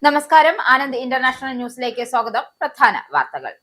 നമസ്കാരം. ആനന്ദ് ഇന്റർനാഷണൽ ന്യൂസിലേക്ക് സ്വാഗതം. പ്രധാന വാർത്തകൾ.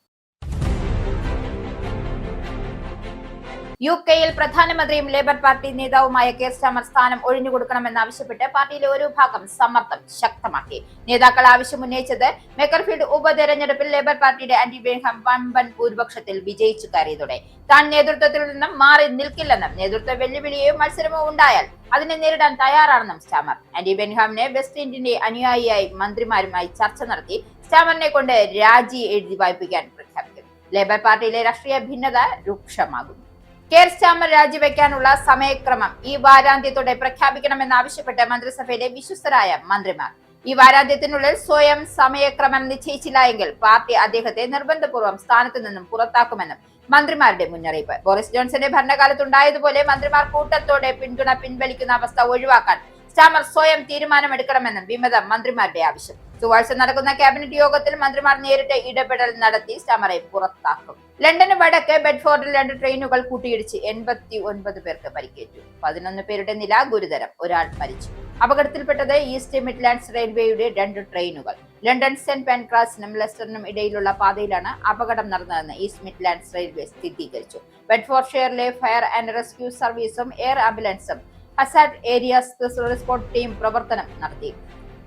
യുകെയിൽ പ്രധാനമന്ത്രിയും ലേബർ പാർട്ടി നേതാവുമായ കെയർ സ്റ്റാമർ സ്ഥാനം ഒഴിഞ്ഞുകൊടുക്കണമെന്നാവശ്യപ്പെട്ട് പാർട്ടിയിലെ ഒരു ഭാഗം സമ്മർദ്ദം ശക്തമാക്കി. നേതാക്കൾ ആവശ്യമുന്നയിച്ചത് മേക്കർഫീൽഡ് ഉപതെരഞ്ഞെടുപ്പിൽ ലേബർ പാർട്ടിയുടെ ആന്റി ബെൻഹാം വമ്പൻ ഭൂരിപക്ഷത്തിൽ വിജയിച്ചു കയറിയതോടെ താൻ നേതൃത്വത്തിൽ നിന്നും മാറി നിൽക്കില്ലെന്നും നേതൃത്വ വെല്ലുവിളിയോ മത്സരമോ ഉണ്ടായാൽ അതിനെ നേരിടാൻ തയ്യാറാണെന്നും സ്റ്റാമർ ആന്റി ബെൻഹാമിനെ വെസ്റ്റ് ഇന്ത്യന്റെ അനുയായിയായി മന്ത്രിമാരുമായി ചർച്ച നടത്തി സ്റ്റാമറിനെ കൊണ്ട് രാജി എഴുതി വായിപ്പിക്കാൻ പ്രഖ്യാപിക്കും. ലേബർ പാർട്ടിയിലെ രാഷ്ട്രീയ ഭിന്നത രൂക്ഷമാകുന്നു. കെയർ സ്റ്റാമർ രാജിവെക്കാനുള്ള സമയക്രമം ഈ വാരാന്ത്യത്തോടെ പ്രഖ്യാപിക്കണമെന്നാവശ്യപ്പെട്ട് മന്ത്രിസഭയിലെ വിശ്വസ്തരായ മന്ത്രിമാർ ഈ വാരാന്ത്യത്തിനുള്ളിൽ സ്വയം സമയക്രമം നിശ്ചയിച്ചില്ല എങ്കിൽ പാർട്ടി അദ്ദേഹത്തെ നിർബന്ധപൂർവ്വം സ്ഥാനത്ത് നിന്നും പുറത്താക്കുമെന്നും മന്ത്രിമാരുടെ മുന്നറിയിപ്പ്. ബോറിസ് ജോൺസന്റെ ഭരണകാലത്തുണ്ടായതുപോലെ മന്ത്രിമാർ കൂട്ടത്തോടെ പിന്തുണ പിൻവലിക്കുന്ന അവസ്ഥ ഒഴിവാക്കാൻ സ്റ്റാമർ സ്വയം തീരുമാനമെടുക്കണമെന്നും വിമത മന്ത്രിമാരുടെ ആവശ്യം. ചൊവ്വാഴ്ച നടക്കുന്ന ക്യാബിനറ്റ് യോഗത്തിൽ മന്ത്രിമാർ നേരിട്ട് ഇടപെടൽ നടത്തി സ്റ്റാമറെ പുറത്താക്കും. ലണ്ടന് വടക്ക് ബെഡ്ഫോർഡിൽ 2 ട്രെയിനുകൾ കൂട്ടിയിടിച്ച് 89 പേർക്ക് പരിക്കേറ്റു. 11 പേരുടെ നില ഗുരുതരം. ഒരാൾ മരിച്ചു. അപകടത്തിൽപ്പെട്ടത് ഈസ്റ്റ് മിഡ്ലാൻഡ്സ് റെയിൽവേയുടെ 2 ട്രെയിനുകൾ. ലണ്ടൻ സെന്റ് പാൻക്രാസിനും ലെസ്റ്ററിനും ഇടയിലുള്ള പാതയിലാണ് അപകടം നടന്നതെന്ന് ഈസ്റ്റ് മിഡ്ലാൻഡ്സ് റെയിൽവേ സ്ഥിരീകരിച്ചു. ബെഡ്ഫോർഡ്ഷെയറിലെ ഫയർ ആൻഡ് റെസ്ക്യൂ സർവീസും എയർ ആംബുലൻസും ഹസാർഡ് ഏരിയാസ് റെസ്പോൺസ് ടീം പ്രവർത്തനം നടത്തി.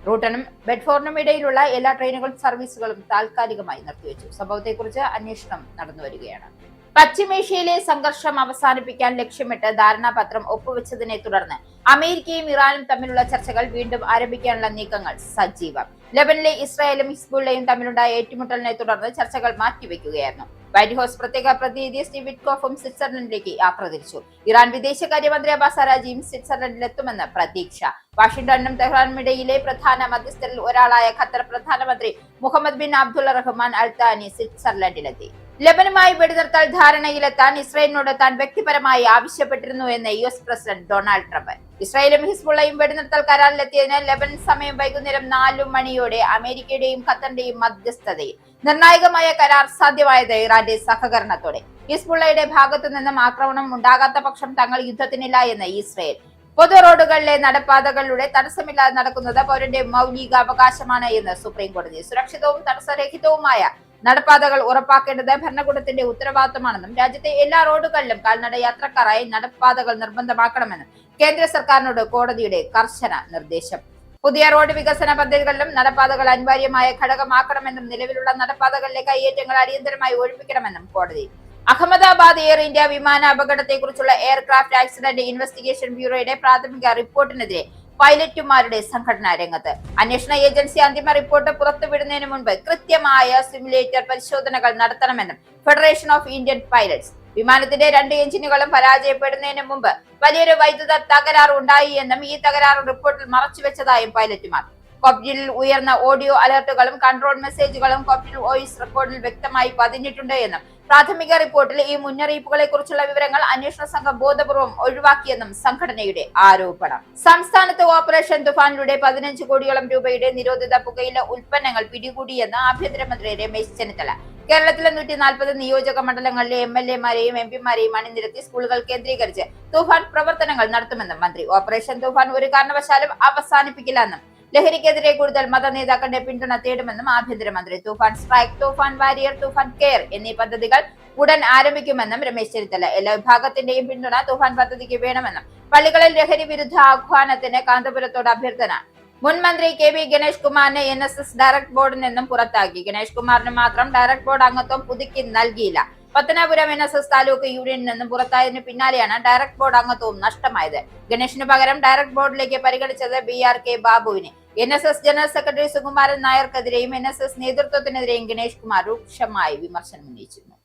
റൂട്ടനും ബെഡ്ഫോർഡിനും ഇടയിലുള്ള എല്ലാ ട്രെയിനുകൾ സർവീസുകളും താൽക്കാലികമായി നിർത്തിവെച്ചു. സംഭവത്തെക്കുറിച്ച് അന്വേഷണം നടന്നുവരികയാണ്. പശ്ചിമേഷ്യയിലെ സംഘർഷം അവസാനിപ്പിക്കാൻ ലക്ഷ്യമിട്ട് ധാരണാപത്രം ഒപ്പുവെച്ചതിനെ തുടർന്ന് അമേരിക്കയും ഇറാനും തമ്മിലുള്ള ചർച്ചകൾ വീണ്ടും ആരംഭിക്കാനുള്ള നീക്കങ്ങൾ സജീവം. ലെബനിലെ ഇസ്രായേലും ഹിസ്ബുള്ളയും തമ്മിലുണ്ടായ ഏറ്റുമുട്ടലിനെ തുടർന്ന് ചർച്ചകൾ മാറ്റിവെക്കുകയായിരുന്നു. വൈറ്റ് ഹൌസ് പ്രത്യേക പ്രതിനിധി സ്റ്റീവ് വിറ്റ്കോഫും സ്വിറ്റ്സർലൻഡിലേക്ക് യാത്ര തിരിച്ചു. ഇറാൻ വിദേശകാര്യമന്ത്രി അബ്ബാസ് അറാജിയും സ്വിറ്റ്സർലൻഡിലെത്തുമെന്ന് പ്രതീക്ഷ. വാഷിംഗ്ടണിനും തെഹ്റാനും ഇടയിലെ പ്രധാന മധ്യസ്ഥരിൽ ഒരാളായ ഖത്തർ പ്രധാനമന്ത്രി മുഹമ്മദ് ബിൻ അബ്ദുള്ള റഹ്മാൻ അൽ താനി സ്വിറ്റ്സർലൻഡിലെത്തി. ലെബനുമായി വെടിനിർത്തൽ ധാരണയിലെത്താൻ ഇസ്രായേലിനോട് താൻ വ്യക്തിപരമായി ആവശ്യപ്പെട്ടിരുന്നു എന്ന് US പ്രസിഡന്റ് ഡൊണാൾഡ് ട്രംപ്. ഇസ്രായേലും ഹിസ്ബുള്ളയും വെടിനിർത്തൽ കരാറിലെത്തിയതിന് ലെബൻ സമയം വൈകുന്നേരം 4 മണിയോടെ അമേരിക്കയുടെയും ഖത്തറിന്റെയും മധ്യസ്ഥതയിൽ നിർണായകമായ കരാർ സാധ്യമായത് ഇറാന്റെ സഹകരണത്തോടെ. ഹിസ്ബുള്ളയുടെ ഭാഗത്തു നിന്നും ആക്രമണം ഉണ്ടാകാത്ത പക്ഷം തങ്ങൾ യുദ്ധത്തിനില്ല എന്ന് ഇസ്രായേൽ. പൊതു റോഡുകളിലെ നടപ്പാതകളിലൂടെ തടസ്സമില്ലാതെ നടക്കുന്നത് പൗരന്റെ മൗലിക അവകാശമാണ് എന്ന് സുപ്രീം കോടതി. സുരക്ഷിതവും തടസ്സരഹിതവുമായ നടപ്പാതകൾ ഉറപ്പാക്കേണ്ടത് ഭരണകൂടത്തിന്റെ ഉത്തരവാദിത്തമാണെന്നും രാജ്യത്തെ എല്ലാ റോഡുകളിലും കാൽനട യാത്രക്കാരായി നടപ്പാതകൾ നിർബന്ധമാക്കണമെന്നും കേന്ദ്ര സർക്കാരിനോട് കോടതിയുടെ കർശന നിർദ്ദേശം. പുതിയ റോഡ് വികസന പദ്ധതികളിലും നടപ്പാതകൾ അനിവാര്യമായ ഘടകമാക്കണമെന്നും നിലവിലുള്ള നടപ്പാതകളിലെ കയ്യേറ്റങ്ങൾ അടിയന്തരമായി ഒഴിപ്പിക്കണമെന്നും കോടതി. അഹമ്മദാബാദ് എയർ ഇന്ത്യ വിമാന അപകടത്തെക്കുറിച്ചുള്ള എയർക്രാഫ്റ്റ് ആക്സിഡന്റ് ഇൻവെസ്റ്റിഗേഷൻ ബ്യൂറോയുടെ പ്രാഥമിക റിപ്പോർട്ടിനെതിരെ പൈലറ്റുമാരുടെ സംഘടനാ രംഗത്ത്. അന്വേഷണ ഏജൻസി അന്തിമ റിപ്പോർട്ട് പുറത്തുവിടുന്നതിന് മുൻപ് കൃത്യമായ സിമുലേറ്റർ പരിശോധനകൾ നടത്തണമെന്നും ഫെഡറേഷൻ ഓഫ് ഇന്ത്യൻ പൈലറ്റ്സ്. വിമാനത്തിന്റെ 2 എഞ്ചിനുകളും പരാജയപ്പെടുന്നതിന് മുമ്പ് വലിയൊരു വൈദ്യുത തകരാർ ഉണ്ടായി എന്നും ഈ തകരാർ റിപ്പോർട്ടിൽ മറച്ചുവെച്ചതായും പൈലറ്റുമാർ. കോക്പിറ്റിൽ ഉയർന്ന ഓഡിയോ അലർട്ടുകളും കൺട്രോൾ മെസ്സേജുകളും കോക്പിറ്റിൽ വോയിസ് റെക്കോർഡിൽ വ്യക്തമായി പതിഞ്ഞിട്ടുണ്ട് എന്നും പ്രാഥമിക റിപ്പോർട്ടിൽ ഈ മുന്നറിയിപ്പുകളെ കുറിച്ചുള്ള വിവരങ്ങൾ അന്വേഷണ സംഘം ബോധപൂർവം ഒഴിവാക്കിയെന്നും സംഘടനയുടെ ആരോപണം. സംസ്ഥാനത്ത് ഓപ്പറേഷൻ തുഫാനിലൂടെ 15 കോടിയോളം രൂപയുടെ നിരോധിത പുകയില ഉൽപ്പന്നങ്ങൾ പിടികൂടിയെന്ന് ആഭ്യന്തരമന്ത്രി രമേശ് ചെന്നിത്തല. കേരളത്തിലെ 140 നിയോജക മണ്ഡലങ്ങളിലെ MLA-മാരെയും MP-മാരെയും അണിനിരത്തി സ്കൂളുകൾ കേന്ദ്രീകരിച്ച് തൂഫാൻ പ്രവർത്തനങ്ങൾ നടത്തുമെന്നും മന്ത്രി. ഓപ്പറേഷൻ തൂഫാൻ ഒരു കാരണവശാലും അവസാനിപ്പിക്കില്ലെന്നും ലഹരിക്കെതിരെ കൂടുതൽ മത നേതാക്കളുടെ പിന്തുണ തേടുമെന്നും ആഭ്യന്തരമന്ത്രി. തൂഫാൻ സ്ട്രൈക്ക്, തൂഫാൻ വാരിയർ, തൂഫാൻ കെയർ എന്നീ പദ്ധതികൾ ഉടൻ ആരംഭിക്കുമെന്നും രമേശ് ചെന്നിത്തല. എല്ലാ വിഭാഗത്തിന്റെയും പിന്തുണ തൂഫാൻ പദ്ധതിക്ക് വേണമെന്നും പള്ളികളിൽ ലഹരി വിരുദ്ധ ആഹ്വാനത്തിന് കാന്തപുരത്തോട് അഭ്യർത്ഥന. മുൻ മന്ത്രി KV ഗണേഷ് കുമാറിനെ NSS ഡയറക്ട് ബോർഡിൽ നിന്നും പുറത്താക്കി. ഗണേഷ് കുമാറിന് മാത്രം ഡയറക്ട് ബോർഡ് അംഗത്വം പുതുക്കി നൽകിയില്ല. പത്തനാപുരം NSS താലൂക്ക് യൂണിയനിൽ നിന്നും പുറത്തായതിനു പിന്നാലെയാണ് ഡയറക്ട് ബോർഡ് അംഗത്വവും നഷ്ടമായത്. ഗണേഷിന് പകരം ഡയറക്ട് ബോർഡിലേക്ക് പരിഗണിച്ചത് BRK ബാബുവിനെ. NSS ജനറൽ സെക്രട്ടറി സുകുമാരൻ നായർക്കെതിരെയും NSS നേതൃത്വത്തിനെതിരെയും ഗണേഷ് കുമാർ രൂക്ഷമായി വിമർശനം ഉന്നയിച്ചിരുന്നു.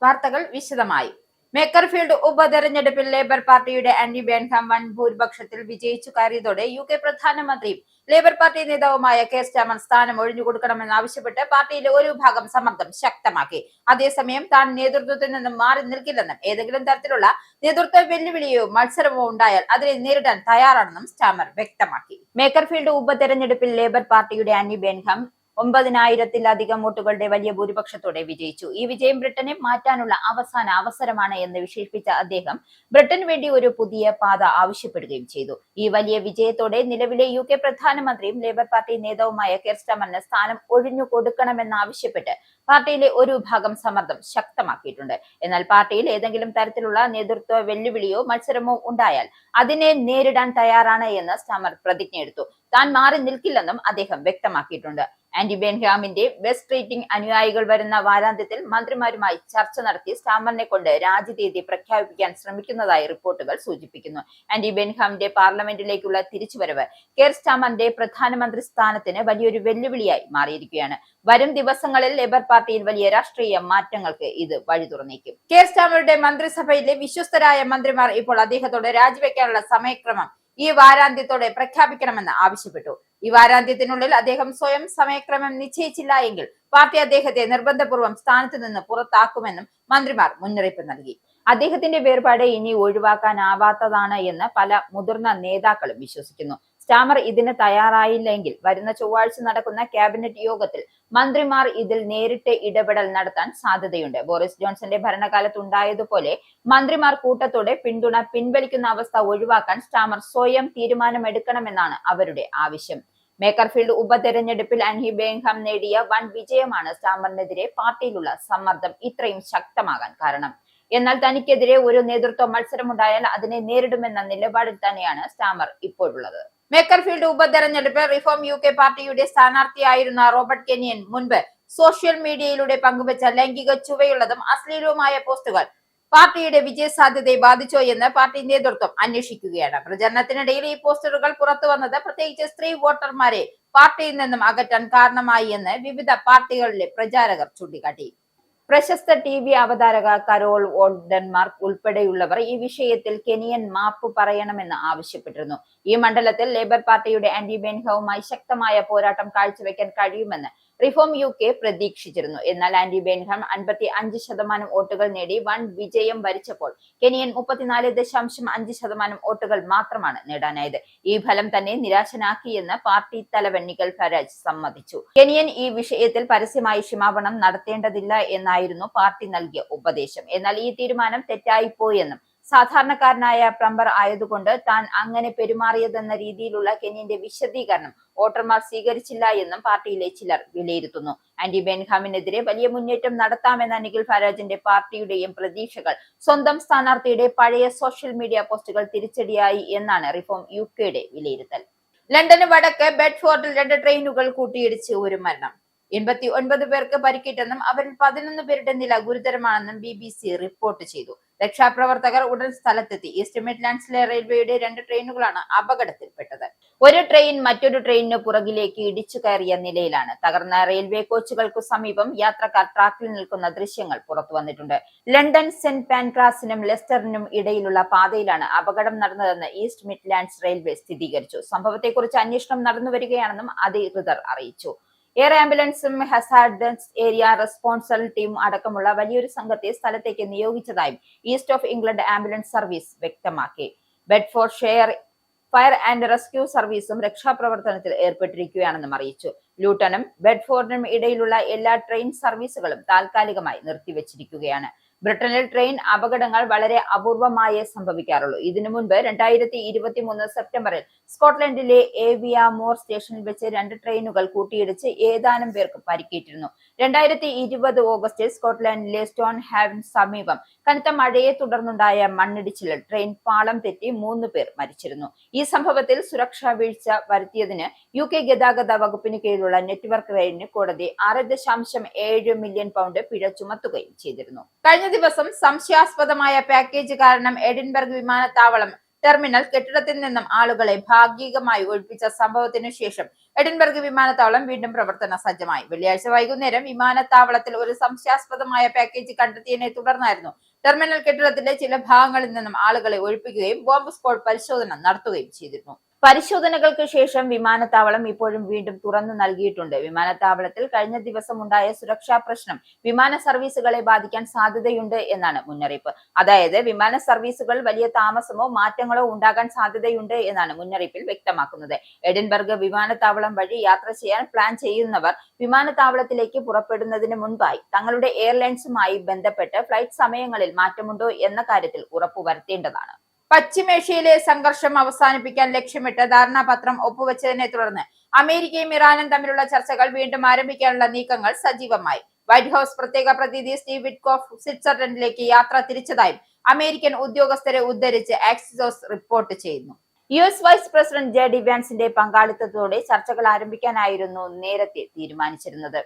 വാർത്തകൾ വിശദമായി. മേക്കർഫീൽഡ് ഉപതെരഞ്ഞെടുപ്പിൽ ലേബർ പാർട്ടിയുടെ ആന്റി ബെൻഹാം വൻ ഭൂരിപക്ഷത്തിൽ വിജയിച്ചു കയറിയതോടെ UK പ്രധാനമന്ത്രിയും ലേബർ പാർട്ടി നേതാവുമായ കെയർ സ്റ്റാമർ സ്ഥാനം ഒഴിഞ്ഞുകൊടുക്കണമെന്നാവശ്യപ്പെട്ട് പാർട്ടിയിലെ ഒരു വിഭാഗം സമ്മർദ്ദം ശക്തമാക്കി. അതേസമയം താൻ നേതൃത്വത്തിൽ നിന്നും മാറി നിൽക്കില്ലെന്നും ഏതെങ്കിലും തരത്തിലുള്ള നേതൃത്വ വെല്ലുവിളിയോ മത്സരമോ ഉണ്ടായാൽ അതിനെ നേരിടാൻ തയ്യാറാണെന്നും സ്റ്റാമർ വ്യക്തമാക്കി. മേക്കർഫീൽഡ് ഉപതെരഞ്ഞെടുപ്പിൽ ലേബർ പാർട്ടിയുടെ ആന്റി ബെൻഹാം 9000-ത്തിലധികം വോട്ടുകളുടെ വലിയ ഭൂരിപക്ഷത്തോടെ വിജയിച്ചു. ഈ വിജയം ബ്രിട്ടനെ മാറ്റാനുള്ള അവസാന അവസരമാണ് എന്ന് വിശേഷിപ്പിച്ച അദ്ദേഹം ബ്രിട്ടന് വേണ്ടി ഒരു പുതിയ പാത ആവശ്യപ്പെടുകയും ചെയ്തു. ഈ വലിയ വിജയത്തോടെ നിലവിലെ UK പ്രധാനമന്ത്രിയും ലേബർ പാർട്ടി നേതാവുമായ കെയർ സ്റ്റാമറിന് സ്ഥാനം ഒഴിഞ്ഞു കൊടുക്കണമെന്നാവശ്യപ്പെട്ട് പാർട്ടിയിലെ ഒരു വിഭാഗം സമ്മർദ്ദം ശക്തമാക്കിയിട്ടുണ്ട്. എന്നാൽ പാർട്ടിയിൽ ഏതെങ്കിലും തരത്തിലുള്ള നേതൃത്വ വെല്ലുവിളിയോ മത്സരമോ ഉണ്ടായാൽ അതിനെ നേരിടാൻ തയ്യാറാണ് എന്ന് സ്റ്റാമർ പ്രതിജ്ഞയെടുത്തു. താൻ മാറി നിൽക്കില്ലെന്നും അദ്ദേഹം വ്യക്തമാക്കിയിട്ടുണ്ട്. ആന്റി ബെൻഹാമിന്റെ വെസ്റ്റ് റേറ്റിംഗ് അനുയായികൾ വരുന്ന വാരാന്ത്യത്തിൽ മന്ത്രിമാരുമായി ചർച്ച നടത്തി സ്റ്റാമറിനെ കൊണ്ട് രാജ്യതീയതി പ്രഖ്യാപിക്കാൻ ശ്രമിക്കുന്നതായി റിപ്പോർട്ടുകൾ സൂചിപ്പിക്കുന്നു. ആന്റി ബെൻഹാമിന്റെ പാർലമെന്റിലേക്കുള്ള തിരിച്ചുവരവ് കെയർ സ്റ്റാമറിന്റെ പ്രധാനമന്ത്രി സ്ഥാനത്തിന് വലിയൊരു വെല്ലുവിളിയായി മാറിയിരിക്കുകയാണ്. വരും ദിവസങ്ങളിൽ ലേബർ പാർട്ടിയിൽ വലിയ രാഷ്ട്രീയ മാറ്റങ്ങൾക്ക് ഇത് വഴി തുറന്നേക്കും. കെയർ സ്റ്റാമറുടെ മന്ത്രിസഭയിലെ വിശ്വസ്തരായ മന്ത്രിമാർ ഇപ്പോൾ അദ്ദേഹത്തോട് രാജിവെക്കാനുള്ള സമയക്രമം ഈ വാരാന്ത്യത്തോടെ പ്രഖ്യാപിക്കണമെന്ന് ആവശ്യപ്പെട്ടു. ഈ വാരാന്ത്യത്തിനുള്ളിൽ അദ്ദേഹം സ്വയം സമയക്രമം നിശ്ചയിച്ചില്ല എങ്കിൽ പാർട്ടി അദ്ദേഹത്തെ നിർബന്ധപൂർവ്വം സ്ഥാനത്ത് നിന്ന് പുറത്താക്കുമെന്നും മന്ത്രിമാർ മുന്നറിയിപ്പ് നൽകി. അദ്ദേഹത്തിന്റെ വേർപാട് ഇനി ഒഴിവാക്കാനാവാത്തതാണ് എന്ന് പല മുതിർന്ന നേതാക്കളും വിശ്വസിക്കുന്നു. സ്റ്റാമർ ഇതിന് തയ്യാറായില്ലെങ്കിൽ വരുന്ന ചൊവ്വാഴ്ച നടക്കുന്ന ക്യാബിനറ്റ് യോഗത്തിൽ മന്ത്രിമാർ ഇതിൽ നേരിട്ട് ഇടപെടൽ നടത്താൻ സാധ്യതയുണ്ട്. ബോറിസ് ജോൺസന്റെ ഭരണകാലത്തുണ്ടായതുപോലെ മന്ത്രിമാർ കൂട്ടത്തോടെ പിന്തുണ പിൻവലിക്കുന്ന അവസ്ഥ ഒഴിവാക്കാൻ സ്റ്റാമർ സ്വയം തീരുമാനമെടുക്കണമെന്നാണ് അവരുടെ ആവശ്യം. മേക്കർഫീൽഡ് ഉപതെരഞ്ഞെടുപ്പിൽ ആന്റി ബെൻഹാം നേടിയ വൻ വിജയമാണ് സ്റ്റാമറിനെതിരെ പാർട്ടിയിലുള്ള സമ്മർദ്ദം ഇത്രയും ശക്തമാകാൻ കാരണം. എന്നാൽ തനിക്കെതിരെ ഒരു നേതൃത്വ മത്സരമുണ്ടായാൽ അതിനെ നേരിടുമെന്ന നിലപാടിൽ തന്നെയാണ് സ്റ്റാമർ ഇപ്പോഴുള്ളത്. മേക്കർഫീൽഡ് ഉപതെരഞ്ഞെടുപ്പ് റിഫോം UK പാർട്ടിയുടെ സ്ഥാനാർത്ഥിയായിരുന്ന റോബർട്ട് കെനിയൻ മുൻപ് സോഷ്യൽ മീഡിയയിലൂടെ പങ്കുവച്ച ലൈംഗിക ചുവയുള്ളതും അശ്ലീലവുമായ പോസ്റ്റുകൾ പാർട്ടിയുടെ വിജയസാധ്യതയെ ബാധിച്ചോ എന്ന് പാർട്ടി നേതൃത്വം അന്വേഷിക്കുകയാണ്. പ്രചരണത്തിനിടയിൽ ഈ പോസ്റ്ററുകൾ പുറത്തു വന്നത് പ്രത്യേകിച്ച് സ്ത്രീ വോട്ടർമാരെ പാർട്ടിയിൽ നിന്നും അകറ്റാൻ കാരണമായി എന്ന് വിവിധ പാർട്ടികളിലെ പ്രചാരകർ ചൂണ്ടിക്കാട്ടി. പ്രശസ്ത TV അവതാരക കരോൾ വോൾഡൻമാർക്ക് ഉൾപ്പെടെയുള്ളവർ ഈ വിഷയത്തിൽ കെനിയൻ മാപ്പ് പറയണമെന്ന് ആവശ്യപ്പെട്ടിരുന്നു. ഈ മണ്ഡലത്തിൽ ലേബർ പാർട്ടിയുടെ ആന്റി ബെൻഹാമുമായി ശക്തമായ പോരാട്ടം കാഴ്ചവെക്കാൻ കഴിയുമെന്ന് റിഫോം UK പ്രതീക്ഷിച്ചിരുന്നു. എന്നാൽ ആന്റി ബെൻഹാം 55% വോട്ടുകൾ നേടി വൻ വിജയം വരിച്ചപ്പോൾ കെനിയൻ 34.5% വോട്ടുകൾ മാത്രമാണ് നേടാനായത്. ഈ ഫലം തന്നെ നിരാശനാക്കിയെന്ന് പാർട്ടി തലവൻ നിക്കൽ ഫരാജ് സമ്മതിച്ചു. കെനിയൻ ഈ വിഷയത്തിൽ പരസ്യമായി ക്ഷമാപണം നടത്തേണ്ടതില്ല എന്നായിരുന്നു പാർട്ടി നൽകിയ ഉപദേശം. എന്നാൽ ഈ തീരുമാനം തെറ്റായിപ്പോയെന്നും സാധാരണക്കാരനായ പ്ലംബർ ആയതുകൊണ്ട് താൻ അങ്ങനെ പെരുമാറിയതെന്ന രീതിയിലുള്ള കെനിയന്റെ വിശദീകരണം വോട്ടർമാർ സ്വീകരിച്ചില്ല എന്നും പാർട്ടിയിലെ ചിലർ വിലയിരുത്തുന്നു. ആന്റി ബെൻഹാമിനെതിരെ വലിയ മുന്നേറ്റം നടത്താമെന്ന നിഖിൽ ഫരാജിന്റെ പാർട്ടിയുടെയും പ്രതീക്ഷകൾ സ്വന്തം സ്ഥാനാർത്ഥിയുടെ പഴയ സോഷ്യൽ മീഡിയ പോസ്റ്റുകൾ തിരിച്ചടിയായി എന്നാണ് റിഫോം UKയുടെ വിലയിരുത്തൽ. ലണ്ടന് വടക്ക് ബെഡ്ഫോർഡിൽ 2 ട്രെയിനുകൾ കൂട്ടിയിടിച്ച് ഒരു മരണം. 89 പേർക്ക് പരിക്കേറ്റെന്നും അവരിൽ 11 പേരുടെ നില ഗുരുതരമാണെന്നും BBC റിപ്പോർട്ട് ചെയ്തു. രക്ഷാപ്രവർത്തകർ ഉടൻ സ്ഥലത്തെത്തി. ഈസ്റ്റ് മിഡ്ലാൻഡ്സിലെ റെയിൽവേയുടെ 2 ട്രെയിനുകളാണ് അപകടത്തിൽപ്പെട്ടത്. ഒരു ട്രെയിൻ മറ്റൊരു ട്രെയിനിന് പുറകിലേക്ക് ഇടിച്ചു കയറിയ നിലയിലാണ്. തകർന്ന റെയിൽവേ കോച്ചുകൾക്കു സമീപം യാത്രക്കാർ ട്രാക്കിൽ നിൽക്കുന്ന ദൃശ്യങ്ങൾ പുറത്തു വന്നിട്ടുണ്ട്. ലണ്ടൻ സെന്റ് പാൻക്രാസിനും ലെസ്റ്ററിനും ഇടയിലുള്ള പാതയിലാണ് അപകടം നടന്നതെന്ന് ഈസ്റ്റ് മിഡ്ലാൻഡ്സ് റെയിൽവേ സ്ഥിരീകരിച്ചു. സംഭവത്തെക്കുറിച്ച് അന്വേഷണം നടന്നുവരികയാണെന്നും അധികൃതർ അറിയിച്ചു. എയർ ആംബുലൻസും ഹസാർഡസ് ഏരിയ റെസ്പോൺസൽ ടീം അടക്കമുള്ള വലിയൊരു സംഘത്തെ സ്ഥലത്തേക്ക് നിയോഗിച്ചതായും East of England ambulance service വ്യക്തമാക്കി. Bedfordshire fire and rescue സർവീസും രക്ഷാപ്രവർത്തനത്തിൽ ഏർപ്പെട്ടിരിക്കുകയാണെന്നും അറിയിച്ചു. ലൂട്ടനും ബെഡ്ഫോർഡിനും ഇടയിലുള്ള എല്ലാ ട്രെയിൻ സർവീസുകളും താൽക്കാലികമായി നിർത്തിവച്ചിരിക്കുകയാണ്. ബ്രിട്ടനിൽ ട്രെയിൻ അപകടങ്ങൾ വളരെ അപൂർവമായേ സംഭവിക്കാറുള്ളൂ. ഇതിനു മുൻപ് 2023 സെപ്റ്റംബറിൽ സ്കോട്ട്ലൻഡിലെ ഏവിയാമോർ സ്റ്റേഷനിൽ വെച്ച് 2 ട്രെയിനുകൾ കൂട്ടിയിടിച്ച് ഏതാനും പേർക്ക് പരിക്കേറ്റിരുന്നു. 2020 ഓഗസ്റ്റിൽ സ്കോട്ട്ലൻഡിലെ സ്റ്റോൺ ഹാവന് സമീപം കനത്ത മഴയെ തുടർന്നുണ്ടായ മണ്ണിടിച്ചിലിൽ ട്രെയിൻ പാളം തെറ്റി 3 പേർ മരിച്ചിരുന്നു. ഈ സംഭവത്തിൽ സുരക്ഷാ വീഴ്ച വരുത്തിയതിന് UK ഗതാഗത വകുപ്പിന് കീഴിലുള്ള നെറ്റ്വർക്ക് റെയിലിന് കോടതി 6.7 മില്യൺ പൗണ്ട് പിഴ ചുമത്തുകയും ചെയ്തിരുന്നു. കഴിഞ്ഞ ദിവസം സംശയാസ്പദമായ പാക്കേജ് കാരണം എഡിൻബർഗ് വിമാനത്താവളം ടെർമിനൽ കെട്ടിടത്തിൽ നിന്നും ആളുകളെ ഭാഗികമായി ഒഴിപ്പിച്ച സംഭവത്തിനു ശേഷം എഡിൻബർഗ് വിമാനത്താവളം വീണ്ടും പ്രവർത്തന സജ്ജമായി. വെള്ളിയാഴ്ച വൈകുന്നേരം വിമാനത്താവളത്തിൽ ഒരു സംശയാസ്പദമായ പാക്കേജ് കണ്ടെത്തിയതിനെ തുടർന്നായിരുന്നു ടെർമിനൽ കെട്ടിടത്തിലെ ചില ഭാഗങ്ങളിൽ നിന്നും ആളുകളെ ഒഴിപ്പിക്കുകയും ബോംബ് സ്ക്വാഡ് പരിശോധന നടത്തുകയും ചെയ്തിരുന്നു. പരിശോധനകൾക്ക് ശേഷം വിമാനത്താവളം ഇപ്പോഴും വീണ്ടും തുറന്നു നൽകിയിട്ടുണ്ട്. വിമാനത്താവളത്തിൽ കഴിഞ്ഞ ദിവസം ഉണ്ടായ സുരക്ഷാ പ്രശ്നം വിമാന സർവീസുകളെ ബാധിക്കാൻ സാധ്യതയുണ്ട് എന്നാണ് മുന്നറിയിപ്പ്. അതായത് വിമാന സർവീസുകൾ വലിയ താമസമോ മാറ്റങ്ങളോ ഉണ്ടാകാൻ സാധ്യതയുണ്ട് എന്നാണ് മുന്നറിയിപ്പിൽ വ്യക്തമാക്കുന്നത്. എഡിൻബർഗ് വിമാനത്താവളം വഴി യാത്ര ചെയ്യാൻ പ്ലാൻ ചെയ്യുന്നവർ വിമാനത്താവളത്തിലേക്ക് പുറപ്പെടുന്നതിന് മുൻപായി തങ്ങളുടെ എയർലൈൻസുമായി ബന്ധപ്പെട്ട് ഫ്ലൈറ്റ് സമയങ്ങളിൽ മാറ്റമുണ്ടോ എന്ന കാര്യത്തിൽ ഉറപ്പുവരുത്തേണ്ടതാണ്. പശ്ചിമേഷ്യയിലെ സംഘർഷം അവസാനിപ്പിക്കാൻ ലക്ഷ്യമിട്ട് ധാരണാപത്രം ഒപ്പുവെച്ചതിനെ തുടർന്ന് അമേരിക്കയും ഇറാനും തമ്മിലുള്ള ചർച്ചകൾ വീണ്ടും ആരംഭിക്കാനുള്ള നീക്കങ്ങൾ സജീവമായി. വൈറ്റ് ഹൌസ് പ്രത്യേക പ്രതിനിധി സ്റ്റീവ് വിറ്റ്കോഫ് സ്വിറ്റ്സർലൻഡിലേക്ക് യാത്ര തിരിച്ചതായും അമേരിക്കൻ ഉദ്യോഗസ്ഥരെ ഉദ്ധരിച്ച് ആക്സിയോസ് റിപ്പോർട്ട് ചെയ്യുന്നു. US വൈസ് പ്രസിഡന്റ് JD വാൻസിന്റെ പങ്കാളിത്തത്തോടെ ചർച്ചകൾ ആരംഭിക്കാനായിരുന്നു നേരത്തെ തീരുമാനിച്ചിരുന്നത്.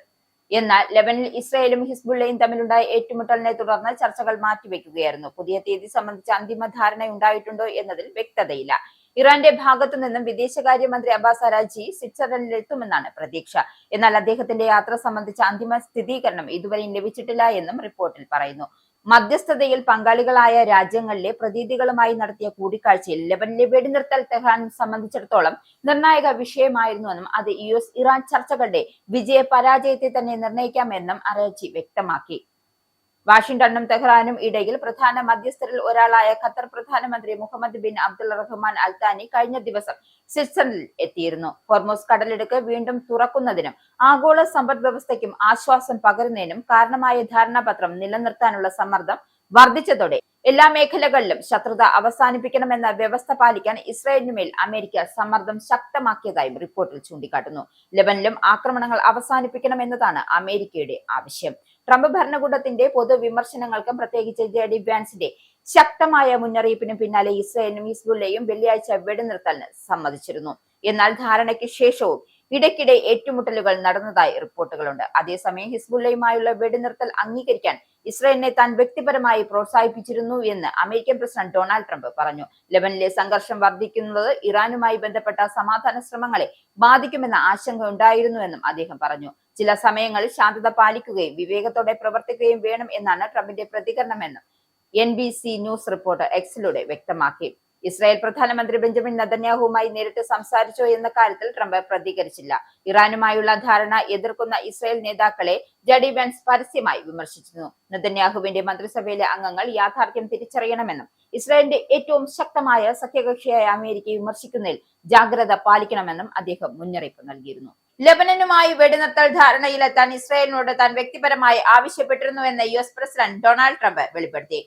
എന്നാൽ ലെബനിൽ ഇസ്രായേലും ഹിസ്ബുള്ളയും തമ്മിലുണ്ടായ ഏറ്റുമുട്ടലിനെ തുടർന്ന് ചർച്ചകൾ മാറ്റിവെക്കുകയായിരുന്നു. പുതിയ തീയതി സംബന്ധിച്ച് അന്തിമ ധാരണയുണ്ടായിട്ടുണ്ടോ എന്നതിൽ വ്യക്തതയില്ല. ഇറാന്റെ ഭാഗത്തു നിന്നും വിദേശകാര്യമന്ത്രി അബ്ബാസ് അരാഗ്ചി സ്വിറ്റ്സർലൻഡിൽ എത്തുമെന്നാണ് പ്രതീക്ഷ. എന്നാൽ അദ്ദേഹത്തിന്റെ യാത്ര സംബന്ധിച്ച അന്തിമ സ്ഥിരീകരണം ഇതുവരെയും ലഭിച്ചിട്ടില്ല എന്നും റിപ്പോർട്ടിൽ പറയുന്നു. മധ്യസ്ഥതയിൽ പങ്കാളികളായ രാജ്യങ്ങളിലെ പ്രതിനിധികളുമായി നടത്തിയ കൂടിക്കാഴ്ചയിൽ ലെബനിലെ വെടിനിർത്തൽ തെഹ്റാൻ സംബന്ധിച്ചിടത്തോളം നിർണായക വിഷയമായിരുന്നുവെന്നും അത് US ഇറാൻ ചർച്ചകളുടെ വിജയ പരാജയത്തെ തന്നെ നിർണ്ണയിക്കാമെന്നും അരാഗ്ചി വ്യക്തമാക്കി. വാഷിംഗ്ടണും തെഹ്റാനും ഇടയിൽ പ്രധാന മധ്യസ്ഥരിൽ ഒരാളായ ഖത്തർ പ്രധാനമന്ത്രി മുഹമ്മദ് ബിൻ അബ്ദുൽ റഹ്മാൻ അൽ താനി കഴിഞ്ഞ ദിവസം സ്വിറ്റ്സർലൻഡിൽ എത്തിയിരുന്നു. ഹോർമൂസ് കടലിടുക്ക് വീണ്ടും തുറക്കുന്നതിനും ആഗോള സമ്പദ് വ്യവസ്ഥയ്ക്കും ആശ്വാസം പകരുന്നതിനും കാരണമായ ധാരണാപത്രം നിലനിർത്താനുള്ള സമ്മർദ്ദം വർദ്ധിച്ചതോടെ എല്ലാ മേഖലകളിലും ശത്രുത അവസാനിപ്പിക്കണമെന്ന വ്യവസ്ഥ പാലിക്കാൻ ഇസ്രായേലിനുമേൽ അമേരിക്ക സമ്മർദ്ദം ശക്തമാക്കിയതായും റിപ്പോർട്ടിൽ ചൂണ്ടിക്കാട്ടുന്നു. ലെബനിലും ആക്രമണങ്ങൾ അവസാനിപ്പിക്കണമെന്നതാണ് അമേരിക്കയുടെ ആവശ്യം. ട്രംപ് ഭരണകൂടത്തിന്റെ പൊതുവിമർശനങ്ങൾക്കും പ്രത്യേകിച്ച് JD വാൻസിന്റെ ശക്തമായ മുന്നറിയിപ്പിനും പിന്നാലെ ഇസ്രായേലും ഹിസ്ബുള്ളയും വെള്ളിയാഴ്ച വെടിനിർത്തലിന് സമ്മതിച്ചിരുന്നു. എന്നാൽ ധാരണയ്ക്ക് ശേഷവും ഇടയ്ക്കിടെ ഏറ്റുമുട്ടലുകൾ നടന്നതായി റിപ്പോർട്ടുകളുണ്ട്. അതേസമയം ഹിസ്ബുള്ളയുമായുള്ള വെടിനിർത്തൽ അംഗീകരിക്കാൻ ഇസ്രായേലിനെ താൻ വ്യക്തിപരമായി പ്രോത്സാഹിപ്പിച്ചിരുന്നു എന്ന് അമേരിക്കൻ പ്രസിഡന്റ് ഡൊണാൾഡ് ട്രംപ് പറഞ്ഞു. ലെബനിലെ സംഘർഷം വർദ്ധിക്കുന്നത് ഇറാനുമായി ബന്ധപ്പെട്ട സമാധാന ശ്രമങ്ങളെ ബാധിക്കുമെന്ന ആശങ്ക ഉണ്ടായിരുന്നുവെന്നും അദ്ദേഹം പറഞ്ഞു. ചില സമയങ്ങളിൽ ശാന്തത പാലിക്കുകയും വിവേകത്തോടെ പ്രവർത്തിക്കുകയും വേണം എന്നാണ് ട്രംപിന്റെ പ്രതികരണമെന്നും NBC ന്യൂസ് റിപ്പോർട്ടർ എക്സിലൂടെ വ്യക്തമാക്കി. ഇസ്രായേൽ പ്രധാനമന്ത്രി ബെഞ്ചമിൻ നെതന്യാഹുവുമായി നേരിട്ട് സംസാരിച്ചോ എന്ന കാര്യത്തിൽ ട്രംപ് പ്രതികരിച്ചില്ല. ഇറാനുമായുള്ള ധാരണ എതിർക്കുന്ന ഇസ്രായേൽ നേതാക്കളെ JD വാൻസ് പരസ്യമായി വിമർശിച്ചിരുന്നു. നെതന്യാഹുവിന്റെ മന്ത്രിസഭയിലെ അംഗങ്ങൾ യാഥാർത്ഥ്യം തിരിച്ചറിയണമെന്നും ഇസ്രായേലിന്റെ ഏറ്റവും ശക്തമായ സഖ്യകക്ഷിയായ അമേരിക്കയെ വിമർശിക്കുന്നതിൽ ജാഗ്രത പാലിക്കണമെന്നും അദ്ദേഹം മുന്നറിയിപ്പ് നൽകിയിരുന്നു. ലെബനനുമായി വെടിനിർത്തൽ ധാരണയിലെത്താൻ ഇസ്രായേലിനോട് താൻ വ്യക്തിപരമായി ആവശ്യപ്പെട്ടിരുന്നുവെന്ന് US പ്രസിഡന്റ് ഡൊണാൾഡ് ട്രംപ് വെളിപ്പെടുത്തി.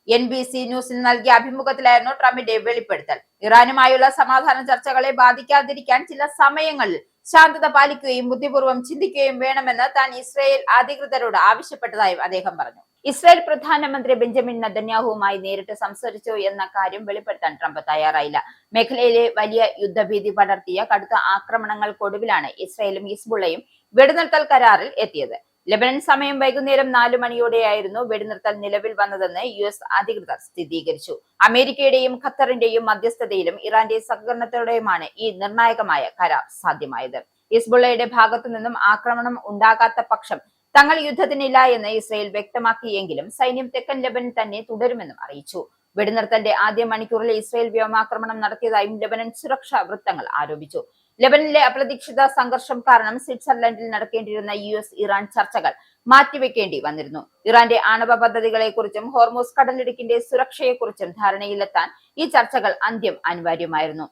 NBC ന്യൂസിന് നൽകിയ അഭിമുഖത്തിലായിരുന്നു ട്രംപിന്റെ വെളിപ്പെടുത്തൽ. ഇറാനുമായുള്ള സമാധാന ചർച്ചകളെ ബാധിക്കാതിരിക്കാൻ ചില സമയങ്ങളിൽ ശാന്തത പാലിക്കുകയും ബുദ്ധിപൂർവ്വം ചിന്തിക്കുകയും വേണമെന്ന് താൻ ഇസ്രായേൽ അധികൃതരോട് ആവശ്യപ്പെട്ടതായും അദ്ദേഹം പറഞ്ഞു. ഇസ്രായേൽ പ്രധാനമന്ത്രി ബെഞ്ചമിൻ നെതന്യാഹുവുമായി നേരിട്ട് സംസാരിച്ചോ എന്ന കാര്യം വെളിപ്പെടുത്താൻ ട്രംപ് തയ്യാറായില്ല. മേഖലയിലെ വലിയ യുദ്ധഭീതി പടർത്തിയ കടുത്ത ആക്രമണങ്ങൾക്കൊടുവിലാണ് ഇസ്രായേലും ഹിസ്ബുള്ളയും വെടിനിർത്തൽ കരാറിൽ എത്തിയത്. ലെബനൻ സമയം വൈകുന്നേരം 4 മണിയോടെയായിരുന്നു വെടിനിർത്തൽ നിലവിൽ വന്നതെന്ന് US അധികൃതർ സ്ഥിരീകരിച്ചു. അമേരിക്കയുടെയും ഖത്തറിന്റെയും മധ്യസ്ഥതയിലും ഇറാന്റെ സഹകരണത്തോടെയുമാണ് ഈ നിർണായകമായ കരാർ സാധ്യമായത്. ഹിസ്ബുള്ളയുടെ ഭാഗത്തു നിന്നും ആക്രമണം ഉണ്ടാകാത്ത പക്ഷം തങ്ങൾ യുദ്ധത്തിനില്ല എന്ന് ഇസ്രായേൽ വ്യക്തമാക്കിയെങ്കിലും സൈന്യം തെക്കൻ ലെബനിൽ തന്നെ തുടരുമെന്നും അറിയിച്ചു. വെടിനിർത്തലിന്റെ ആദ്യ മണിക്കൂറിൽ ഇസ്രായേൽ വ്യോമാക്രമണം നടത്തിയതായും ലെബനൻ സുരക്ഷാ വൃത്തങ്ങൾ ആരോപിച്ചു. ലെബനിലെ അപ്രതീക്ഷിത സംഘർഷം കാരണം സ്വിറ്റ്സർലൻഡിൽ നടക്കേണ്ടിയിരുന്ന US ഇറാൻ ചർച്ചകൾ മാറ്റിവെക്കേണ്ടി വന്നിരുന്നു. ഇറാന്റെ ആണവ പദ്ധതികളെക്കുറിച്ചും ഹോർമൂസ് കടലിടുക്കിന്റെ സുരക്ഷയെക്കുറിച്ചും ധാരണയിലെത്താൻ ഈ ചർച്ചകൾ അന്ത്യം അനിവാര്യമായിരുന്നു.